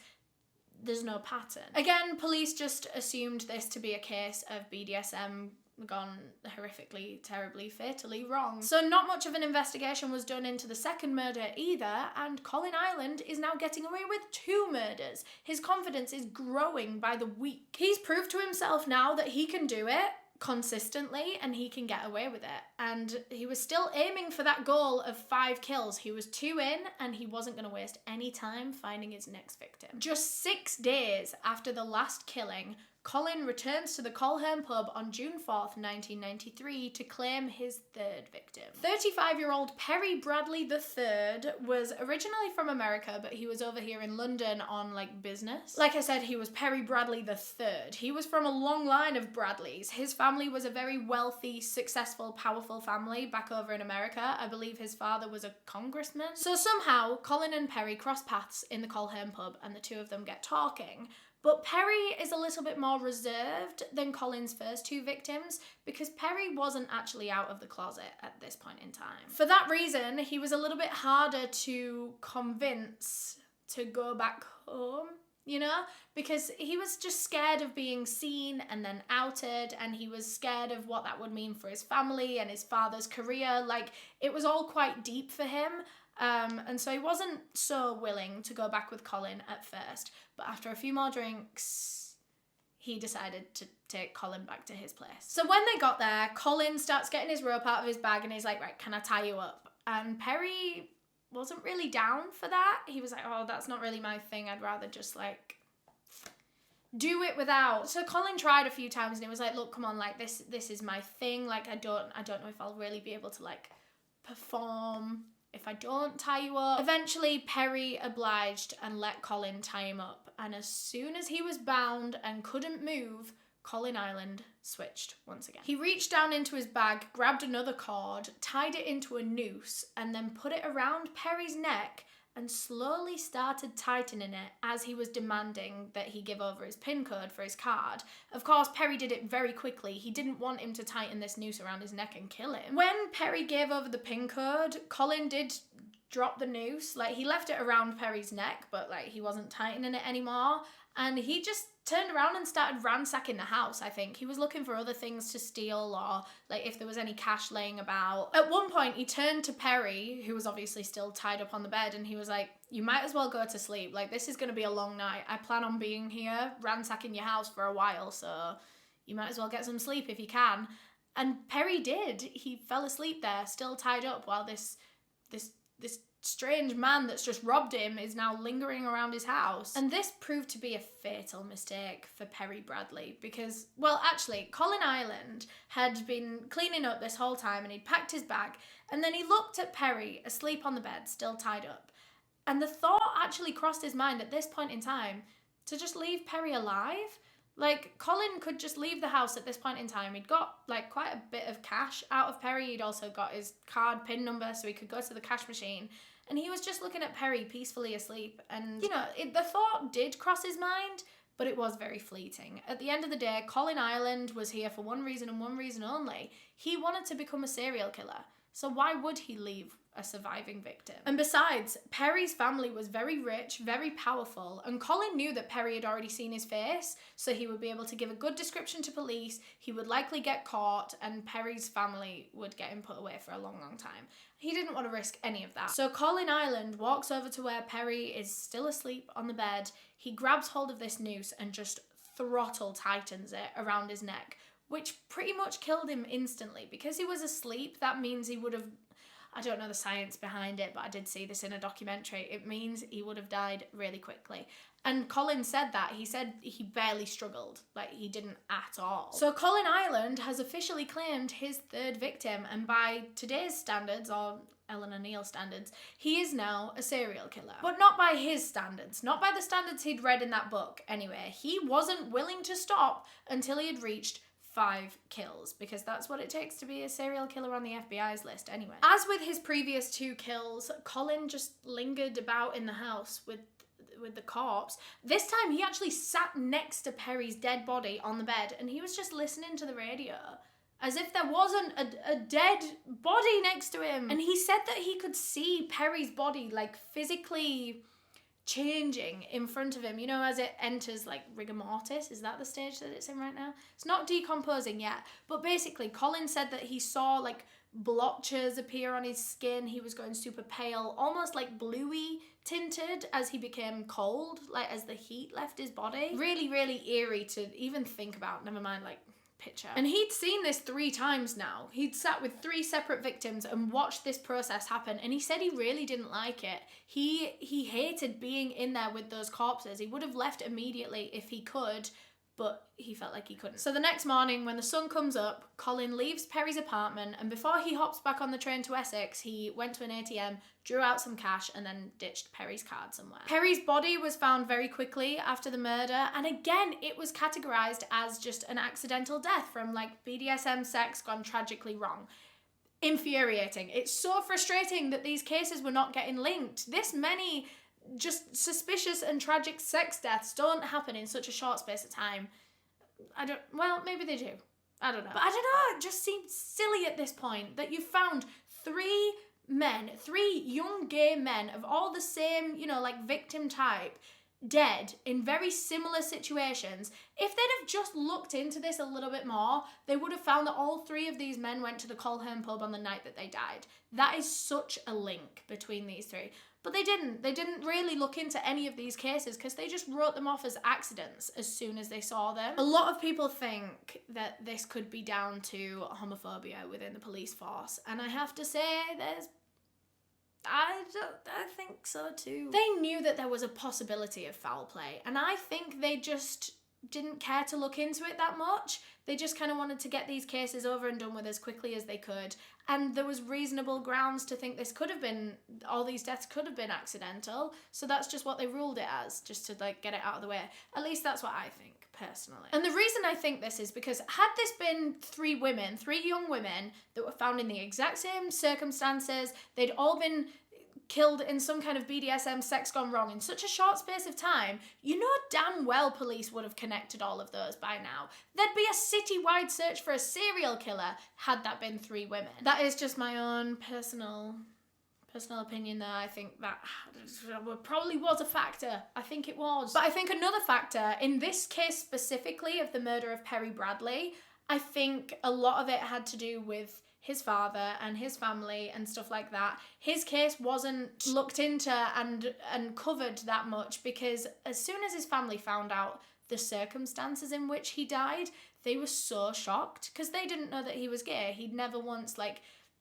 there's no pattern. Again, police just assumed this to be a case of BDSM gone horrifically, terribly, fatally wrong. So not much of an investigation was done into the second murder either, and Colin Ireland is now getting away with 2 murders. His confidence is growing by the week. He's proved to himself now that he can do it consistently and he can get away with it. And he was still aiming for that goal of 5 kills. He was 2 in and he wasn't going to waste any time finding his next victim. Just 6 days after the last killing, Colin returns to the Colhern pub on June 4th, 1993 to claim his 3rd victim. 35-year-old Perry Bradley III was originally from America, but he was over here in London on business. Like I said, he was Perry Bradley III. He was from a long line of Bradleys. His family was a very wealthy, successful, powerful family back over in America. I believe his father was a congressman. So somehow, Colin and Perry cross paths in the Colhern pub and the two of them get talking. But Perry is a little bit more reserved than Colin's first 2 victims because Perry wasn't actually out of the closet at this point in time. For that reason, he was a little bit harder to convince to go back home, because he was just scared of being seen and then outed, and he was scared of what that would mean for his family and his father's career. It was all quite deep for him. And so he wasn't so willing to go back with Colin at first, but after a few more drinks, he decided to take Colin back to his place. So when they got there, Colin starts getting his rope out of his bag and he's like, right, can I tie you up? And Perry wasn't really down for that. He was like, oh, that's not really my thing. I'd rather just do it without. So Colin tried a few times and he was like, look, come on, this is my thing. I don't know if I'll really be able to perform if I don't tie you up. Eventually, Perry obliged and let Colin tie him up. And as soon as he was bound and couldn't move, Colin Ireland switched once again. He reached down into his bag, grabbed another cord, tied it into a noose, and then put it around Perry's neck and slowly started tightening it as he was demanding that he give over his PIN code for his card. Of course, Perry did it very quickly. He didn't want him to tighten this noose around his neck and kill him. When Perry gave over the PIN code, Colin did drop the noose. He left it around Perry's neck, but he wasn't tightening it anymore. And he just turned around and started ransacking the house, I think. He was looking for other things to steal or if there was any cash laying about. At one point, he turned to Perry, who was obviously still tied up on the bed, and he was like, you might as well go to sleep. This is going to be a long night. I plan on being here ransacking your house for a while, so you might as well get some sleep if you can. And Perry did. He fell asleep there, still tied up, while this strange man that's just robbed him is now lingering around his house. And this proved to be a fatal mistake for Perry Bradley because, Colin Ireland had been cleaning up this whole time and he'd packed his bag, and then he looked at Perry asleep on the bed, still tied up. And the thought actually crossed his mind at this point in time to just leave Perry alive. Colin could just leave the house at this point in time. He'd got, quite a bit of cash out of Perry. He'd also got his card PIN number so he could go to the cash machine. And he was just looking at Perry peacefully asleep. And, the thought did cross his mind, but it was very fleeting. At the end of the day, Colin Ireland was here for one reason and one reason only. He wanted to become a serial killer. So why would he leave a surviving victim? And besides, Perry's family was very rich, very powerful, and Colin knew that Perry had already seen his face, so he would be able to give a good description to police, he would likely get caught, and Perry's family would get him put away for a long, long time. He didn't want to risk any of that. So Colin Ireland walks over to where Perry is still asleep on the bed. He grabs hold of this noose and just throttle tightens it around his neck, which pretty much killed him instantly. Because he was asleep, that means he would have, I don't know the science behind it, but I did see this in a documentary. It means he would have died really quickly. And Colin said that. He said he barely struggled. He didn't at all. So Colin Ireland has officially claimed his 3rd victim, and by today's standards, or Eleanor Neale standards, he is now a serial killer. But not by his standards. Not by the standards he'd read in that book, anyway. He wasn't willing to stop until he had reached 5 kills, because that's what it takes to be a serial killer on the FBI's list anyway. As with his previous 2 kills, Colin just lingered about in the house with the corpse. This time he actually sat next to Perry's dead body on the bed and he was just listening to the radio. as if there wasn't a dead body next to him. And he said that he could see Perry's body like physically changing in front of him, you know, as it enters like rigor mortis. Is that the stage that it's in right now? It's not decomposing yet, but basically Colin said that he saw like blotches appear on his skin. He was going super pale, almost like bluey tinted as he became cold, like as the heat left his body. Really, really eerie to even think about, never mind like picture. And he'd seen this 3 times now. He'd sat with 3 separate victims and watched this process happen, and he said he really didn't like it. He hated being in there with those corpses. He would have left immediately if he could, but he felt like he couldn't. So the next morning, when the sun comes up, Colin leaves Perry's apartment, and before he hops back on the train to Essex, he went to an ATM, drew out some cash, and then ditched Perry's card somewhere. Perry's body was found very quickly after the murder, and again, it was categorized as just an accidental death from like BDSM sex gone tragically wrong. Infuriating. It's so frustrating that these cases were not getting linked. This many just suspicious and tragic sex deaths don't happen in such a short space of time. Well, maybe they do. I don't know. But I don't know, it just seems silly at this point that you found 3 young gay men of all the same, you know, like victim type, dead in very similar situations. If they'd have just looked into this a little bit more, they would have found that all 3 of these men went to the Colhern pub on the night that they died. That is such a link between these 3. But they didn't. They didn't really look into any of these cases because they just wrote them off as accidents as soon as they saw them. A lot of people think that this could be down to homophobia within the police force, and I have to say I think so too. They knew that there was a possibility of foul play, and I think they just didn't care to look into it that much. They just kind of wanted to get these cases over and done with as quickly as they could. And there was reasonable grounds to think all these deaths could have been accidental. So that's just what they ruled it as, just to like get it out of the way. At least that's what I think, personally. And the reason I think this is because had this been 3 young women that were found in the exact same circumstances, they'd all been killed in some kind of BDSM sex gone wrong in such a short space of time, you know damn well police would have connected all of those by now. There'd be a citywide search for a serial killer had that been 3 women. That is just my own personal opinion there. I think that probably was a factor. I think it was. But I think another factor, in this case specifically of the murder of Perry Bradley, I think a lot of it had to do with his father and his family and stuff like that. His case wasn't looked into and covered that much because as soon as his family found out the circumstances in which he died, they were so shocked because they didn't know that he was gay. He'd never once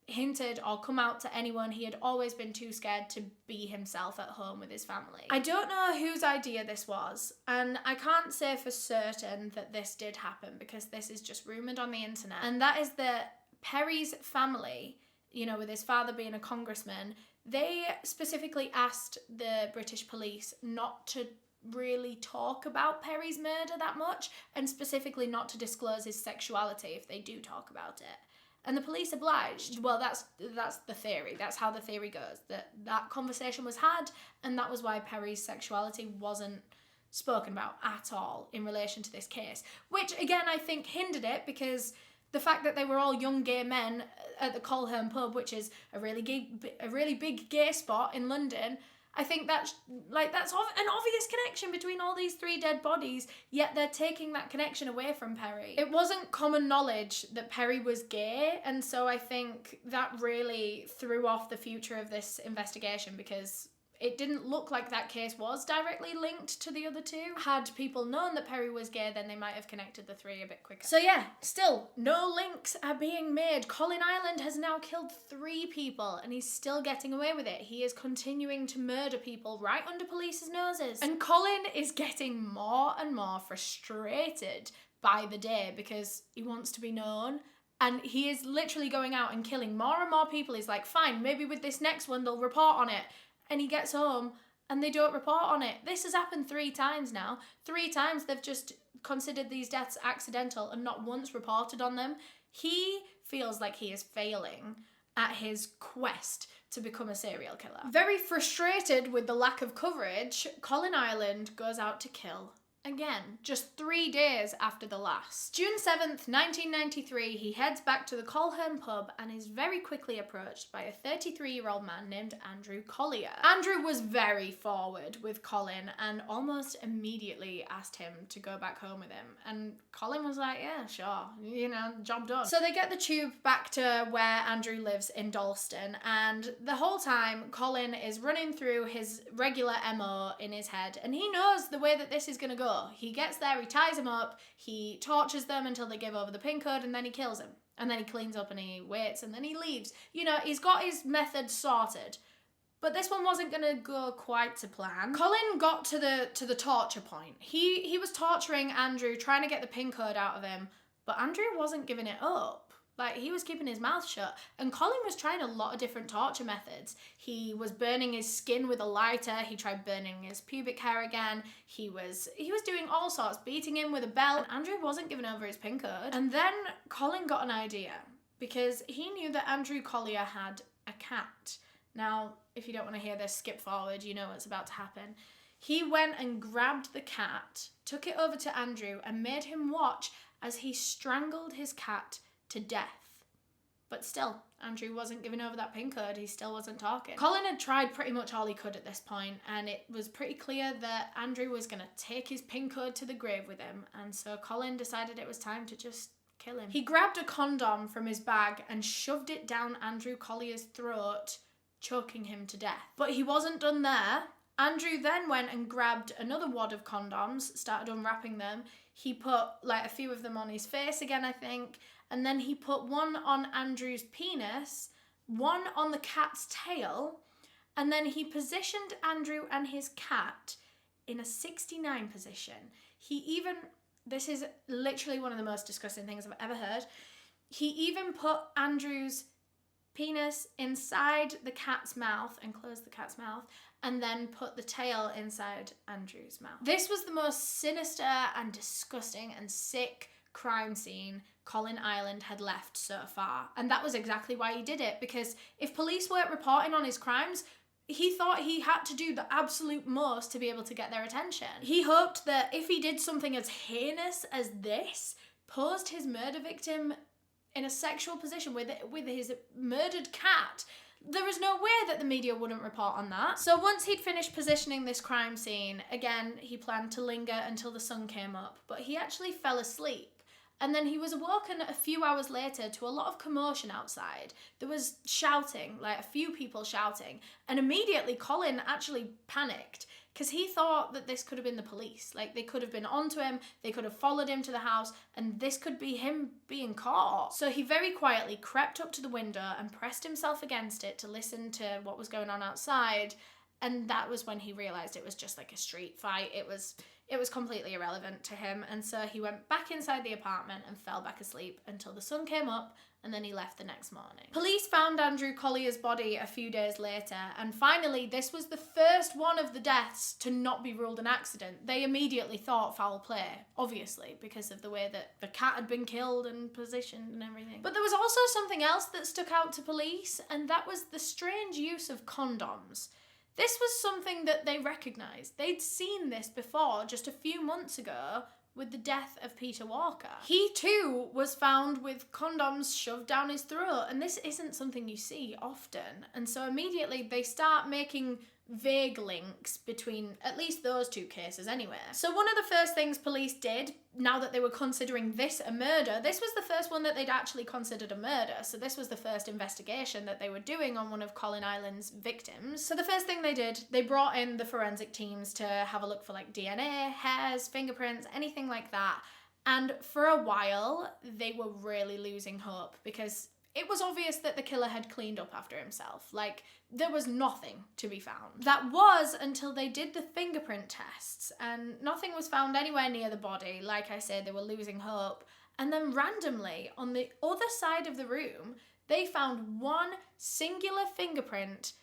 hinted or come out to anyone. He had always been too scared to be himself at home with his family. I don't know whose idea this was, and I can't say for certain that this did happen because this is just rumoured on the internet, and that is that Perry's family, you know, with his father being a congressman, they specifically asked the British police not to really talk about Perry's murder that much, and specifically not to disclose his sexuality if they do talk about it. And the police obliged. Well, that's the theory. That's how the theory goes. That conversation was had, and that was why Perry's sexuality wasn't spoken about at all in relation to this case. Which, again, I think hindered it because the fact that they were all young gay men at the Colhern pub, which is a really big gay spot in London, I think that's an obvious connection between all these 3 dead bodies, yet they're taking that connection away from Perry. It wasn't common knowledge that Perry was gay, and so I think that really threw off the future of this investigation because it didn't look like that case was directly linked to the other 2. Had people known that Perry was gay, then they might have connected the 3 a bit quicker. So yeah, still, no links are being made. Colin Ireland has now killed 3 people, and he's still getting away with it. He is continuing to murder people right under police's noses. And Colin is getting more and more frustrated by the day because he wants to be known. And he is literally going out and killing more and more people. He's like, fine, maybe with this next one, they'll report on it. And he gets home and they don't report on it. This has happened 3 times now. 3 times they've just considered these deaths accidental and not once reported on them. He feels like he is failing at his quest to become a serial killer. Very frustrated with the lack of coverage, Colin Ireland goes out to kill Again, just 3 days after the last. June 7th, 1993, he heads back to the Colhern pub and is very quickly approached by a 33-year-old man named Andrew Collier. Andrew was very forward with Colin and almost immediately asked him to go back home with him. And Colin was like, yeah, sure, you know, job done. So they get the tube back to where Andrew lives in Dalston, and the whole time Colin is running through his regular MO in his head, and he knows the way that this is going to go. He gets there, he ties them up, he tortures them until they give over the pin code, and then he kills him. And then he cleans up and he waits and then he leaves. You know, he's got his method sorted. But this one wasn't going to go quite to plan. Colin got to the torture point. He was torturing Andrew, trying to get the pin code out of him, but Andrew wasn't giving it up. Like, he was keeping his mouth shut. And Colin was trying a lot of different torture methods. He was burning his skin with a lighter. He tried burning his pubic hair again. He was doing all sorts, beating him with a belt. And Andrew wasn't giving over his pin code. And then Colin got an idea, because he knew that Andrew Collier had a cat. Now, if you don't want to hear this, skip forward, you know what's about to happen. He went and grabbed the cat, took it over to Andrew, and made him watch as he strangled his cat to death. But still, Andrew wasn't giving over that pin code. He still wasn't talking. Colin had tried pretty much all he could at this point, and it was pretty clear that Andrew was going to take his pin code to the grave with him, and so Colin decided it was time to just kill him. He grabbed a condom from his bag and shoved it down Andrew Collier's throat, choking him to death. But he wasn't done there. Andrew then went and grabbed another wad of condoms, started unwrapping them. He put like a few of them on his face again, I think, and then he put one on Andrew's penis, one on the cat's tail, and then he positioned Andrew and his cat in a 69 position. This is literally one of the most disgusting things I've ever heard. He even put Andrew's penis inside the cat's mouth and closed the cat's mouth, and then put the tail inside Andrew's mouth. This was the most sinister and disgusting and sick crime scene Colin Ireland had left so far. And that was exactly why he did it, because if police weren't reporting on his crimes, he thought he had to do the absolute most to be able to get their attention. He hoped that if he did something as heinous as this, posed his murder victim in a sexual position with his murdered cat, there is no way that the media wouldn't report on that. So once he'd finished positioning this crime scene, again, he planned to linger until the sun came up, but he actually fell asleep. And then he was awoken a few hours later to a lot of commotion outside. There was shouting, like a few people shouting, and immediately Colin actually panicked, because he thought that this could have been the police. Like, they could have been onto him, they could have followed him to the house, and this could be him being caught. So he very quietly crept up to the window and pressed himself against it to listen to what was going on outside, and that was when he realised it was just like a street fight. It was completely irrelevant to him, and so he went back inside the apartment and fell back asleep until the sun came up, and then he left the next morning. Police found Andrew Collier's body a few days later, and finally this was the first one of the deaths to not be ruled an accident. They immediately thought foul play, obviously, because of the way that the cat had been killed and positioned and everything. But there was also something else that stuck out to police, and that was the strange use of condoms. This was something that they recognised. They'd seen this before just a few months ago with the death of Peter Walker. He too was found with condoms shoved down his throat, and this isn't something you see often. And so immediately they start making vague links between at least those two cases anyway. So one of the first things police did, now that they were considering this a murder, this was the first one that they'd actually considered a murder. So this was the first investigation that they were doing on one of Colin Ireland's victims. So the first thing they did, they brought in the forensic teams to have a look for like DNA, hairs, fingerprints, anything like that. And for a while, they were really losing hope, because it was obvious that the killer had cleaned up after himself. Like, there was nothing to be found. That was until they did the fingerprint tests, and nothing was found anywhere near the body. Like I said, they were losing hope. And then randomly, on the other side of the room, they found one singular fingerprint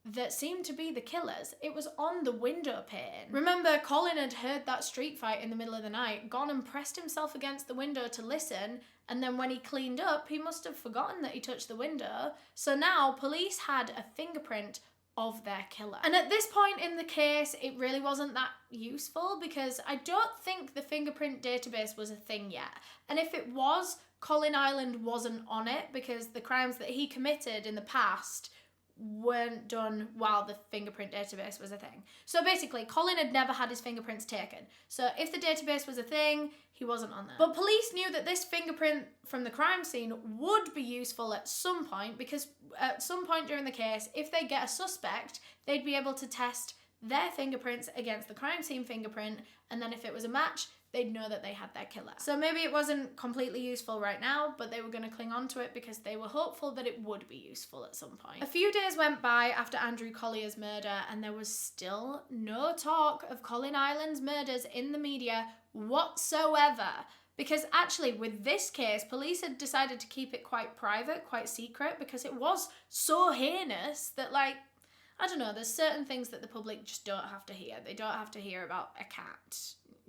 that seemed to be the killer's. It was on the window pane. Remember, Colin had heard that street fight in the middle of the night, gone and pressed himself against the window to listen, and then when he cleaned up, he must have forgotten that he touched the window. So now police had a fingerprint of their killer. And at this point in the case, it really wasn't that useful because I don't think the fingerprint database was a thing yet. And if it was, Colin Ireland wasn't on it because the crimes that he committed in the past weren't done while the fingerprint database was a thing. So basically, Colin had never had his fingerprints taken. So if the database was a thing, he wasn't on there. But police knew that this fingerprint from the crime scene would be useful at some point because at some point during the case, if they get a suspect, they'd be able to test their fingerprints against the crime scene fingerprint, and then if it was a match, they'd know that they had their killer. So maybe it wasn't completely useful right now, but they were going to cling on to it because they were hopeful that it would be useful at some point. A few days went by after Andrew Collier's murder, and there was still no talk of Colin Ireland's murders in the media whatsoever. Because actually, with this case, police had decided to keep it quite private, quite secret, because it was so heinous that, like, I don't know, there's certain things that the public just don't have to hear. They don't have to hear about a cat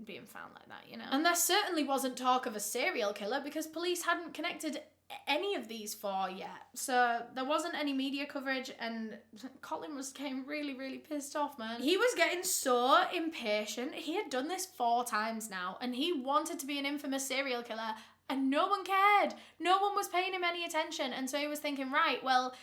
being found like that, you know? And there certainly wasn't talk of a serial killer because police hadn't connected any of these four yet. So there wasn't any media coverage, and Colin was getting really, really pissed off, man. He was getting so impatient. He had done this 4 times now, and he wanted to be an infamous serial killer, and no one cared. No one was paying him any attention, and so he was thinking, right, well,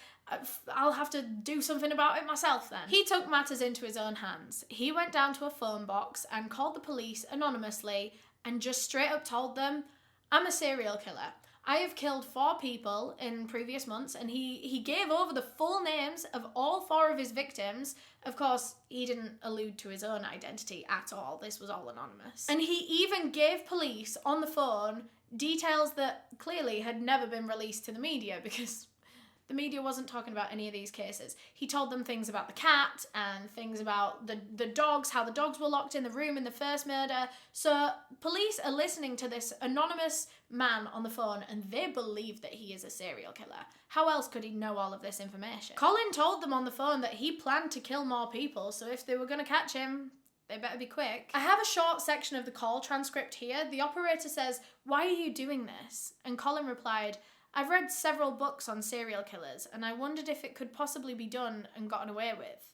I'll have to do something about it myself then. He took matters into his own hands. He went down to a phone box and called the police anonymously and just straight up told them, I'm a serial killer. I have killed 4 people in previous months, and he gave over the full names of all 4 of his victims. Of course, he didn't allude to his own identity at all. This was all anonymous. And he even gave police on the phone details that clearly had never been released to the media because the media wasn't talking about any of these cases. He told them things about the cat and things about the dogs, how the dogs were locked in the room in the first murder. So police are listening to this anonymous man on the phone and they believe that he is a serial killer. How else could he know all of this information? Colin told them on the phone that he planned to kill more people, so if they were going to catch him, they better be quick. I have a short section of the call transcript here. The operator says, "Why are you doing this?" And Colin replied, "I've read several books on serial killers, and I wondered if it could possibly be done and gotten away with.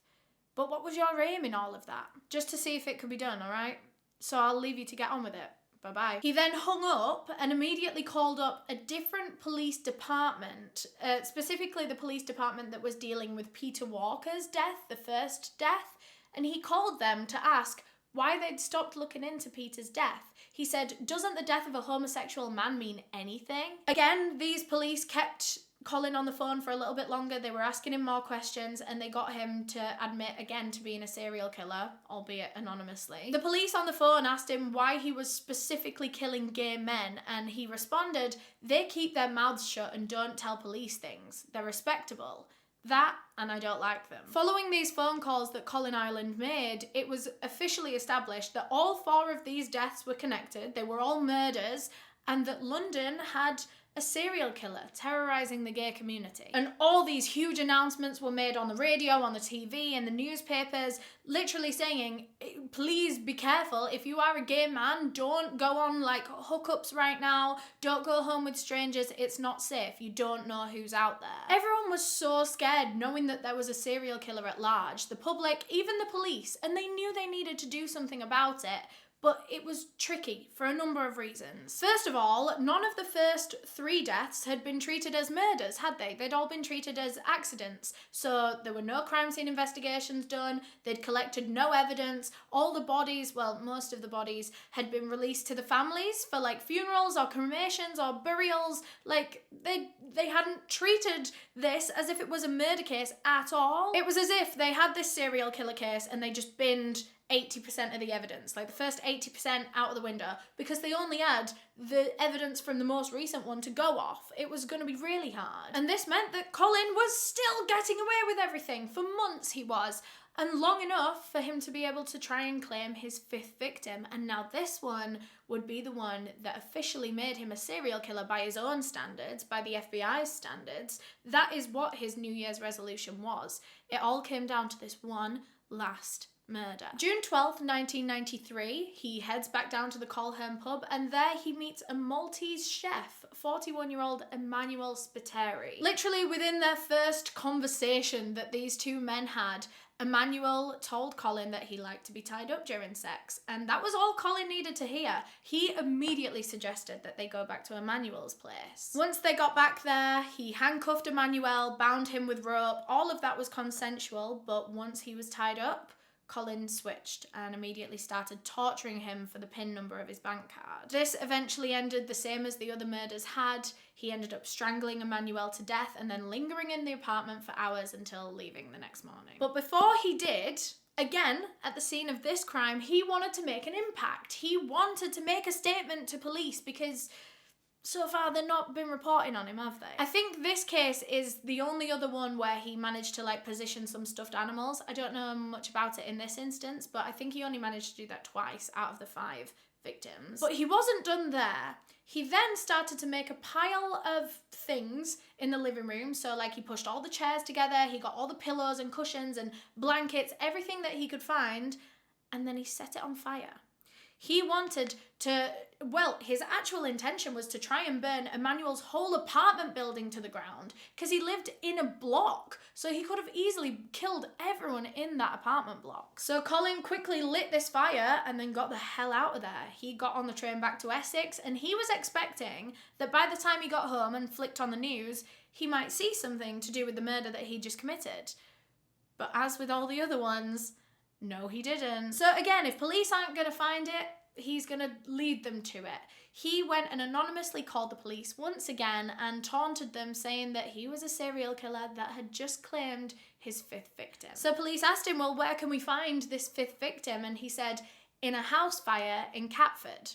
But what was your aim in all of that? Just to see if it could be done, alright? So I'll leave you to get on with it. Bye-bye." He then hung up and immediately called up a different police department, specifically the police department that was dealing with Peter Walker's death, the first death, and he called them to ask why they'd stopped looking into Peter's death. He said, "Doesn't the death of a homosexual man mean anything?" Again, these police kept Colin on the phone for a little bit longer. They were asking him more questions and they got him to admit again to being a serial killer, albeit anonymously. The police on the phone asked him why he was specifically killing gay men, and he responded, "They keep their mouths shut and don't tell police things. They're respectable. That, and I don't like them." Following these phone calls that Colin Ireland made, it was officially established that all 4 of these deaths were connected, they were all murders, and that London had a serial killer terrorising the gay community. And all these huge announcements were made on the radio, on the TV, and the newspapers, literally saying, please be careful. If you are a gay man, don't go on like hookups right now. Don't go home with strangers. It's not safe. You don't know who's out there. Everyone was so scared knowing that there was a serial killer at large. The public, even the police, and they knew they needed to do something about it. But it was tricky for a number of reasons. First of all, none of the first 3 deaths had been treated as murders, had they? They'd all been treated as accidents. So there were no crime scene investigations done, they'd collected no evidence, all the bodies, well, most of the bodies, had been released to the families for like funerals or cremations or burials. Like, they hadn't treated this as if it was a murder case at all. It was as if they had this serial killer case and they just binned 80% of the evidence, like the first 80% out of the window, because they only had the evidence from the most recent one to go off. It was going to be really hard. And this meant that Colin was still getting away with everything. For months he was, and long enough for him to be able to try and claim his 5th victim. And now this one would be the one that officially made him a serial killer by his own standards, by the FBI's standards. That is what his New Year's resolution was. It all came down to this one last murder. June 12th, 1993, he heads back down to the Colhern pub, and there he meets a Maltese chef, 41-year-old Emmanuel Spiteri. Literally within their first conversation that these two men had, Emmanuel told Colin that he liked to be tied up during sex, and that was all Colin needed to hear. He immediately suggested that they go back to Emmanuel's place. Once they got back there, he handcuffed Emmanuel, bound him with rope. All of that was consensual, but once he was tied up, Colin switched and immediately started torturing him for the PIN number of his bank card. This eventually ended the same as the other murders had. He ended up strangling Emmanuel to death and then lingering in the apartment for hours until leaving the next morning. But before he did, again, at the scene of this crime, he wanted to make an impact. He wanted to make a statement to police because so far they've not been reporting on him, have they? I think this case is the only other one where he managed to position some stuffed animals. I don't know much about it in this instance, but I think he only managed to do that twice out of the 5 victims. But he wasn't done there. He then started to make a pile of things in the living room. So he pushed all the chairs together, he got all the pillows and cushions and blankets, everything that he could find, and then he set it on fire. He wanted to, his actual intention was to try and burn Emmanuel's whole apartment building to the ground because he lived in a block, so he could have easily killed everyone in that apartment block. So Colin quickly lit this fire and then got the hell out of there. He got on the train back to Essex, and he was expecting that by the time he got home and flicked on the news, he might see something to do with the murder that he just committed. But as with all the other ones, no, he didn't. So again, if police aren't going to find it, he's going to lead them to it. He went and anonymously called the police once again and taunted them, saying that he was a serial killer that had just claimed his 5th victim. So police asked him, well, where can we find this 5th victim? And he said, in a house fire in Catford.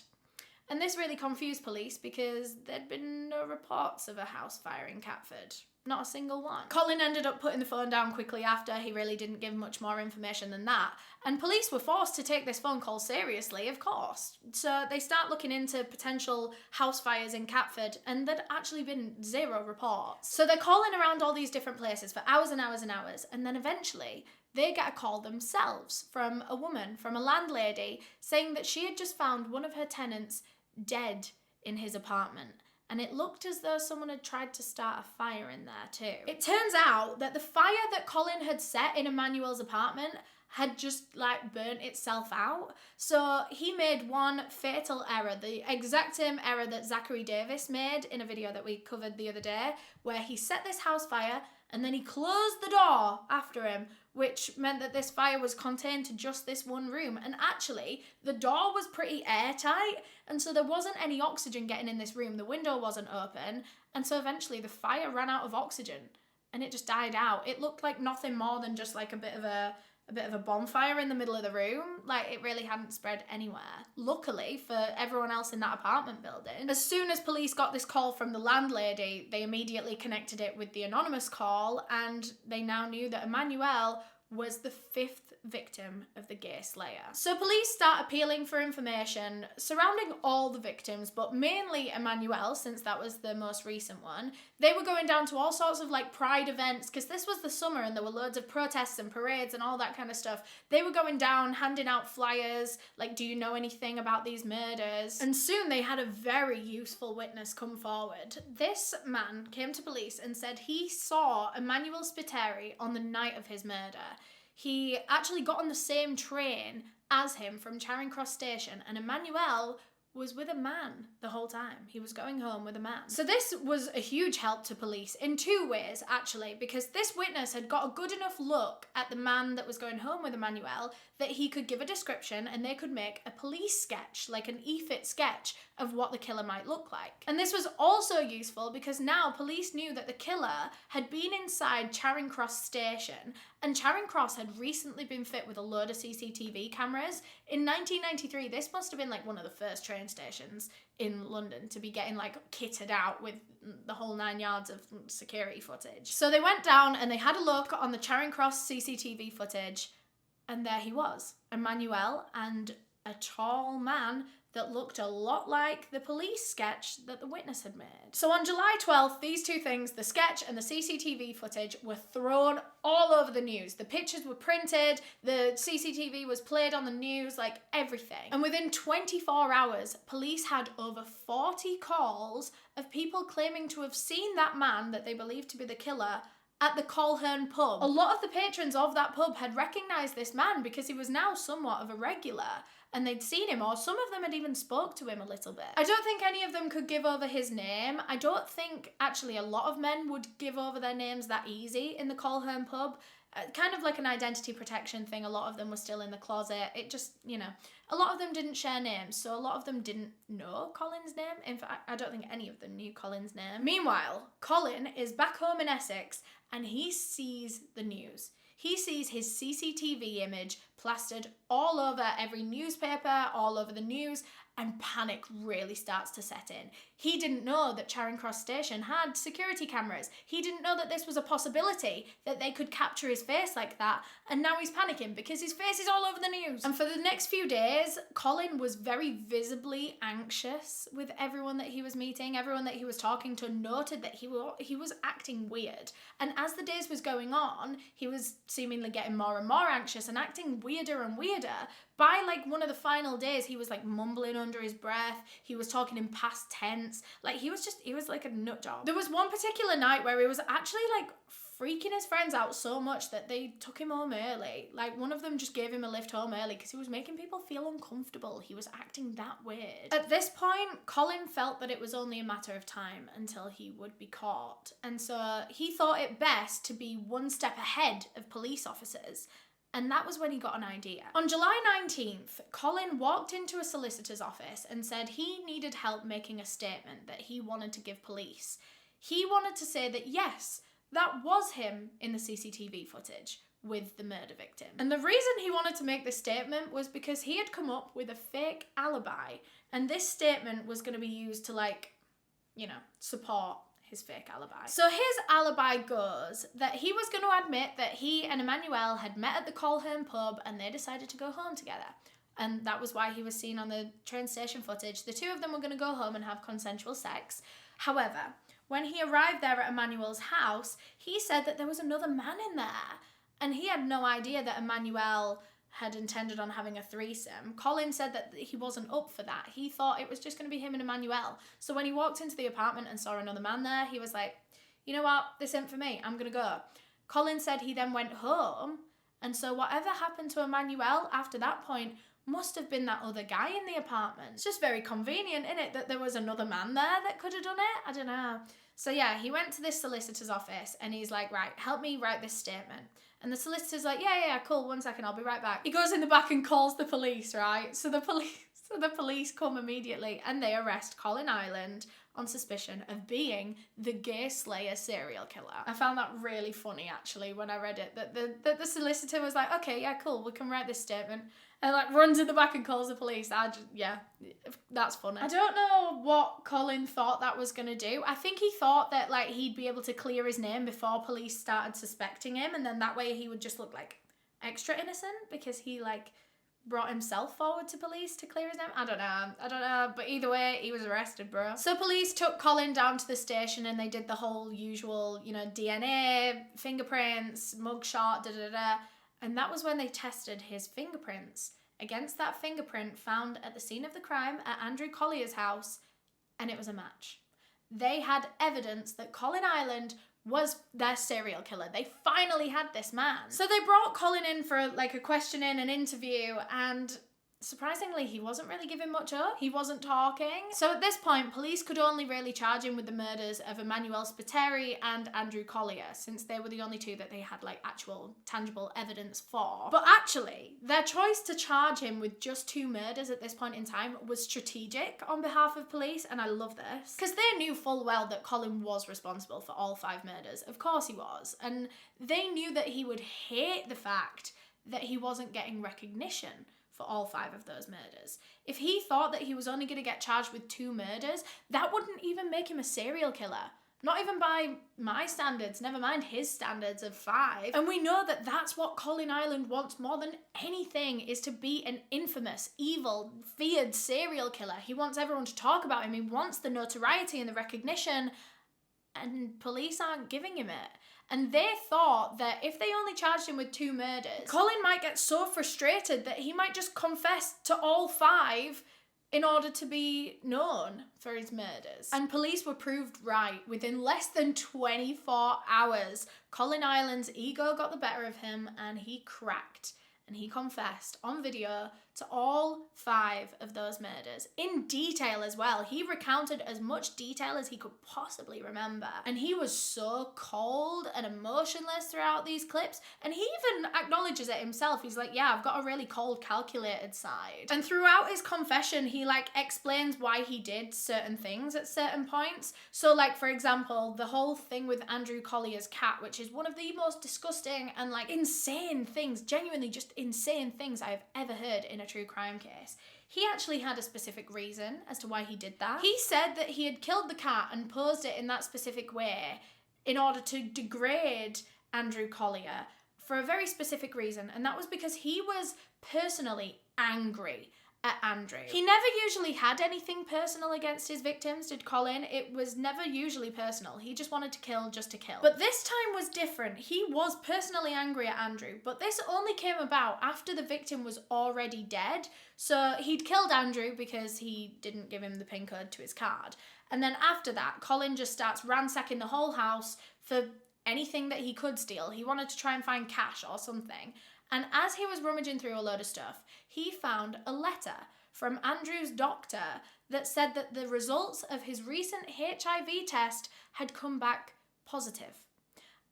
And this really confused police because there'd been no reports of a house fire in Catford. Not a single one. Colin ended up putting the phone down quickly after. He really didn't give much more information than that. And police were forced to take this phone call seriously, of course. So they start looking into potential house fires in Catford, and there'd actually been 0 reports. So they're calling around all these different places for hours and hours and hours, and then eventually they get a call themselves from a woman, from a landlady, saying that she had just found one of her tenants dead in his apartment. And it looked as though someone had tried to start a fire in there too. It turns out that the fire that Colin had set in Emmanuel's apartment had just burnt itself out. So he made one fatal error, the exact same error that Zachary Davis made in a video that we covered the other day, where he set this house fire and then he closed the door after him, which meant that this fire was contained to just this one room. And actually, the door was pretty airtight, and so there wasn't any oxygen getting in this room. The window wasn't open, and so eventually the fire ran out of oxygen, and it just died out. It looked like nothing more than just a bit of a bonfire in the middle of the room. It really hadn't spread anywhere. Luckily for everyone else in that apartment building, as soon as police got this call from the landlady, they immediately connected it with the anonymous call, and they now knew that Emmanuel was the 5th victim of the gay slayer. So police start appealing for information surrounding all the victims, but mainly Emmanuel, since that was the most recent one. They were going down to all sorts of pride events, because this was the summer and there were loads of protests and parades and all that kind of stuff. They were going down, handing out flyers, do you know anything about these murders? And soon they had a very useful witness come forward. This man came to police and said he saw Emmanuel Spiteri on the night of his murder. He actually got on the same train as him from Charing Cross Station, and Emmanuel was with a man the whole time. He was going home with a man. So this was a huge help to police in 2 ways, actually, because this witness had got a good enough look at the man that was going home with Emmanuel that he could give a description and they could make a police sketch, an EFIT sketch of what the killer might look like. And this was also useful because now police knew that the killer had been inside Charing Cross Station, and Charing Cross had recently been fit with a load of CCTV cameras. In 1993, this must have been one of the first train stations in London to be getting kitted out with the whole 9 yards of security footage. So they went down and they had a look on the Charing Cross CCTV footage, and there he was, Emmanuel, and a tall man that looked a lot like the police sketch that the witness had made. So on July 12th, these two things, the sketch and the CCTV footage, were thrown all over the news. The pictures were printed, the CCTV was played on the news, like everything. And within 24 hours, police had over 40 calls of people claiming to have seen that man that they believed to be the killer at the Colhern pub. A lot of the patrons of that pub had recognised this man because he was now somewhat of a regular, and they'd seen him, or some of them had even spoke to him a little bit. I don't think any of them could give over his name. I don't think actually a lot of men would give over their names that easy in the Colhern pub. Kind of like an identity protection thing. A lot of them were still in the closet. It just, you know, a lot of them didn't share names, so a lot of them didn't know Colin's name. In fact, I don't think any of them knew Colin's name. Meanwhile, Colin is back home in Essex and he sees the news. He sees his CCTV image plastered all over every newspaper, all over the news, and panic really starts to set in. He didn't know that Charing Cross Station had security cameras. He didn't know that this was a possibility, that they could capture his face like that, and now he's panicking because his face is all over the news. And for the next few days, Colin was very visibly anxious with everyone that he was meeting. Everyone that he was talking to noted that he was acting weird. And as the days was going on, he was seemingly getting more and more anxious and acting weirder and weirder. By like one of the final days, he was like mumbling under his breath. He was talking in past tense. Like he was like a nut job. There was one particular night where he was actually like freaking his friends out so much that they took him home early. Like one of them just gave him a lift home early because he was making people feel uncomfortable. He was acting that weird. At this point, Colin felt that it was only a matter of time until he would be caught. And so he thought it best to be one step ahead of police officers. And that was when he got an idea. On July 19th, Colin walked into a solicitor's office and said he needed help making a statement that he wanted to give police. He wanted to say that yes, that was him in the CCTV footage with the murder victim. And the reason he wanted to make this statement was because he had come up with a fake alibi, and this statement was going to be used to, like, you know, support his fake alibi. So his alibi goes that he was going to admit that he and Emmanuel had met at the Colhern pub and they decided to go home together. And that was why he was seen on the train station footage. The two of them were going to go home and have consensual sex. However, when he arrived there at Emmanuel's house, he said that there was another man in there. And he had no idea that Emmanuel had intended on having a threesome. Colin said that he wasn't up for that. He thought it was just going to be him and Emmanuel. So when he walked into the apartment and saw another man there, he was like, you know what, this ain't for me, I'm going to go. Colin said he then went home, and so whatever happened to Emmanuel after that point must have been that other guy in the apartment. It's just very convenient, innit, that there was another man there that could have done it? I don't know. So yeah, he went to this solicitor's office and he's like, right, help me write this statement. And the solicitor's like, yeah, cool, 1 second, I'll be right back. He goes in the back and calls the police, right? So the police come immediately and they arrest Colin Ireland on suspicion of being the gay slayer serial killer. I found that really funny, actually, when I read it, that the solicitor was like, okay, yeah, cool, we can write this statement. And like runs in the back and calls the police. Yeah, that's funny. I don't know what Colin thought that was going to do. I think he thought that like he'd be able to clear his name before police started suspecting him, and then that way he would just look like extra innocent because he like brought himself forward to police to clear his name. I don't know, but either way, he was arrested, bro. So police took Colin down to the station and they did the whole usual, you know, DNA, fingerprints, mugshot, and that was when they tested his fingerprints against that fingerprint found at the scene of the crime at Andrew Collier's house, and it was a match. They had evidence that Colin Ireland was their serial killer. They finally had this man. So they brought Colin in for like a questioning, an interview, and surprisingly, he wasn't really giving much up. He wasn't talking. So at this point, police could only really charge him with the murders of Emmanuel Spiteri and Andrew Collier, since they were the only two that they had like actual tangible evidence for. But actually, their choice to charge him with just 2 murders at this point in time was strategic on behalf of police, and I love this. Because they knew full well that Colin was responsible for all 5 murders. Of course he was. And they knew that he would hate the fact that he wasn't getting recognition for all 5 of those murders. If he thought that he was only going to get charged with 2 murders, that wouldn't even make him a serial killer. Not even by my standards, never mind his standards of 5. And we know that that's what Colin Ireland wants more than anything, is to be an infamous, evil, feared serial killer. He wants everyone to talk about him. He wants the notoriety and the recognition, and police aren't giving him it. And they thought that if they only charged him with 2 murders, Colin might get so frustrated that he might just confess to all 5 in order to be known for his murders. And police were proved right. Within less than 24 hours, Colin Ireland's ego got the better of him and he cracked. And he confessed on video to all 5 of those murders, in detail as well. He recounted as much detail as he could possibly remember. And he was so cold and emotionless throughout these clips. And he even acknowledges it himself. He's like, yeah, I've got a really cold, calculated side. And throughout his confession, he explains why he did certain things at certain points. So for example, the whole thing with Andrew Collier's cat, which is one of the most disgusting and insane things, genuinely just insane things I have ever heard in a true crime case. He actually had a specific reason as to why he did that. He said that he had killed the cat and posed it in that specific way in order to degrade Andrew Collier for a very specific reason, and that was because he was personally angry at Andrew. He never usually had anything personal against his victims, did Colin. It was never usually personal. He just wanted to kill just to kill. But this time was different. He was personally angry at Andrew, but this only came about after the victim was already dead. So he'd killed Andrew because he didn't give him the PIN code to his card. And then after that, Colin just starts ransacking the whole house for anything that he could steal. He wanted to try and find cash or something. And as he was rummaging through a load of stuff, he found a letter from Andrew's doctor that said that the results of his recent HIV test had come back positive.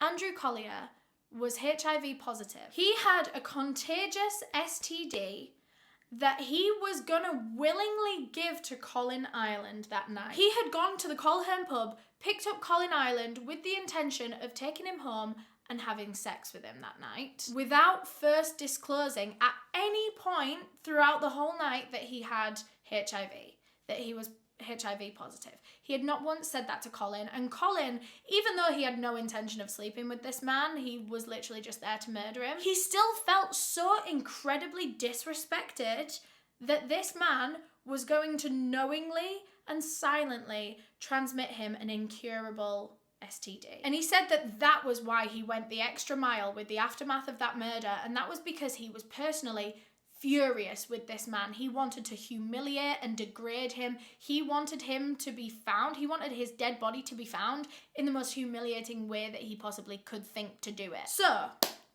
Andrew Collier was HIV positive. He had a contagious STD that he was gonna willingly give to Colin Ireland that night. He had gone to the Colhern pub, picked up Colin Ireland with the intention of taking him home and having sex with him that night, without first disclosing at any point throughout the whole night that he had HIV, that he was HIV positive. He had not once said that to Colin, and Colin, even though he had no intention of sleeping with this man, he was literally just there to murder him, he still felt so incredibly disrespected that this man was going to knowingly and silently transmit him an incurable STD. And he said that that was why he went the extra mile with the aftermath of that murder, and that was because he was personally furious with this man. He wanted to humiliate and degrade him. He wanted him to be found. He wanted his dead body to be found in the most humiliating way that he possibly could think to do it. So,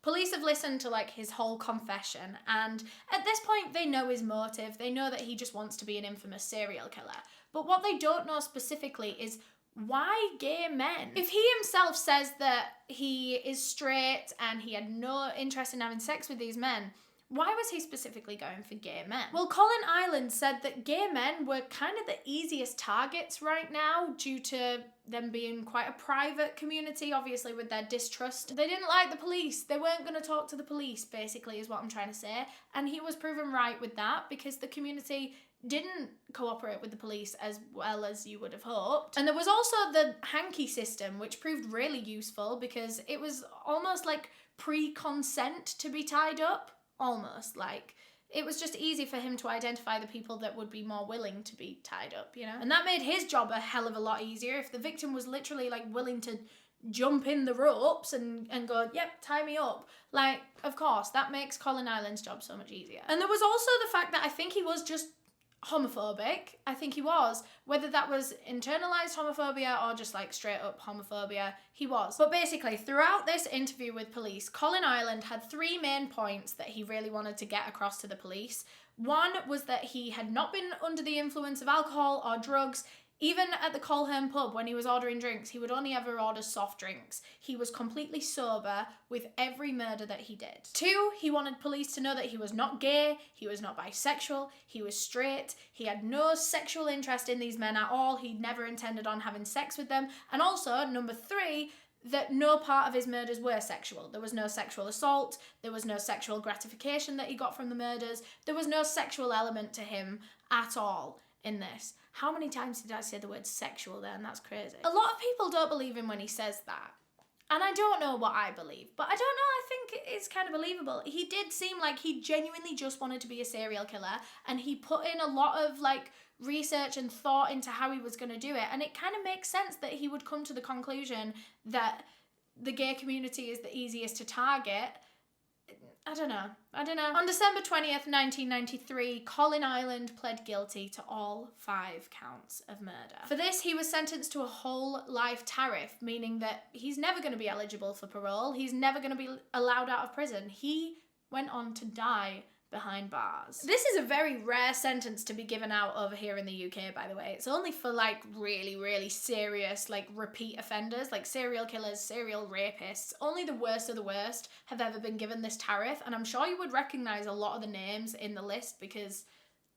police have listened to his whole confession, and at this point they know his motive. They know that he just wants to be an infamous serial killer. But what they don't know specifically is why gay men? If he himself says that he is straight and he had no interest in having sex with these men, why was he specifically going for gay men? Well, Colin Ireland said that gay men were kind of the easiest targets right now due to them being quite a private community, obviously with their distrust. They didn't like the police. They weren't going to talk to the police, basically, is what I'm trying to say. And he was proven right with that because the community didn't cooperate with the police as well as you would have hoped. And there was also the hanky system, which proved really useful because it was almost like pre-consent to be tied up. Almost it was just easy for him to identify the people that would be more willing to be tied up, And that made his job a hell of a lot easier. If the victim was literally willing to jump in the ropes and go, yep, tie me up. Of course, that makes Colin Ireland's job so much easier. And there was also the fact that I think he was just homophobic. I think he was. Whether that was internalized homophobia or just straight up homophobia, he was. But basically, throughout this interview with police, Colin Ireland had 3 main points that he really wanted to get across to the police. One was that he had not been under the influence of alcohol or drugs. Even at the Colhern pub, when he was ordering drinks, he would only ever order soft drinks. He was completely sober with every murder that he did. 2, he wanted police to know that he was not gay, he was not bisexual, he was straight, he had no sexual interest in these men at all, he never intended on having sex with them. And also, number 3, that no part of his murders were sexual. There was no sexual assault, there was no sexual gratification that he got from the murders, there was no sexual element to him at all. in this. How many times did I say the word sexual then? That's crazy. A lot of people don't believe him when he says that. And I don't know what I believe, but I don't know, I think it's kind of believable. He did seem like he genuinely just wanted to be a serial killer, and he put in a lot of like research and thought into how he was going to do it, and it kind of makes sense that he would come to the conclusion that the gay community is the easiest to target. I don't know. On December 20th, 1993, Colin Ireland pled guilty to all 5 counts of murder. For this, he was sentenced to a whole life tariff, meaning that he's never going to be eligible for parole. He's never going to be allowed out of prison. He went on to die behind bars. This is a very rare sentence to be given out over here in the UK, by the way. It's only for like really, really serious like repeat offenders, like serial killers, serial rapists. Only the worst of the worst have ever been given this tariff, and I'm sure you would recognize a lot of the names in the list because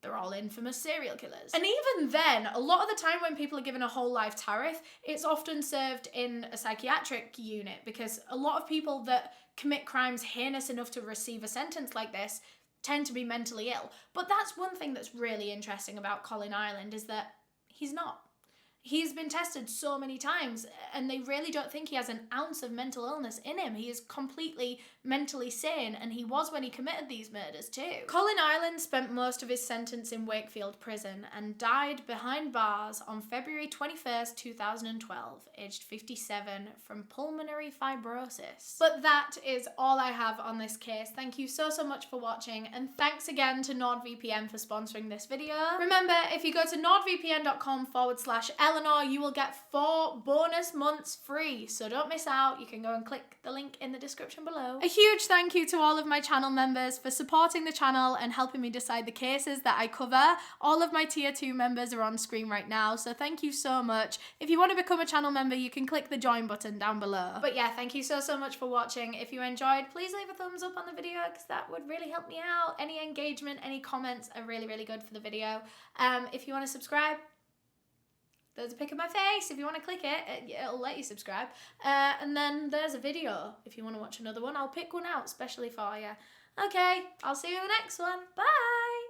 they're all infamous serial killers. And even then, a lot of the time when people are given a whole life tariff, it's often served in a psychiatric unit, because a lot of people that commit crimes heinous enough to receive a sentence like this tend to be mentally ill. But that's one thing that's really interesting about Colin Ireland, is that he's not. He's been tested so many times, and they really don't think he has an ounce of mental illness in him. He is completely mentally sane, and he was when he committed these murders too. Colin Ireland spent most of his sentence in Wakefield Prison and died behind bars on February 21st, 2012, aged 57, from pulmonary fibrosis. But that is all I have on this case. Thank you so much for watching, and thanks again to NordVPN for sponsoring this video. Remember, if you go to nordvpn.com/Eleanor, you will get 4 bonus months free, so don't miss out. You can go and click the link in the description below. A huge thank you to all of my channel members for supporting the channel and helping me decide the cases that I cover. All of my tier 2 members are on screen right now, so thank you so much. If you want to become a channel member, you can click the join button down below. But yeah, thank you so much for watching. If you enjoyed, please leave a thumbs up on the video, because that would really help me out. Any engagement, any comments are really, really good for the video. If you want to subscribe, there's a pic of my face. If you want to click it, it'll let you subscribe. And then there's a video. If you want to watch another one, I'll pick one out specially for you. Okay, I'll see you in the next one. Bye!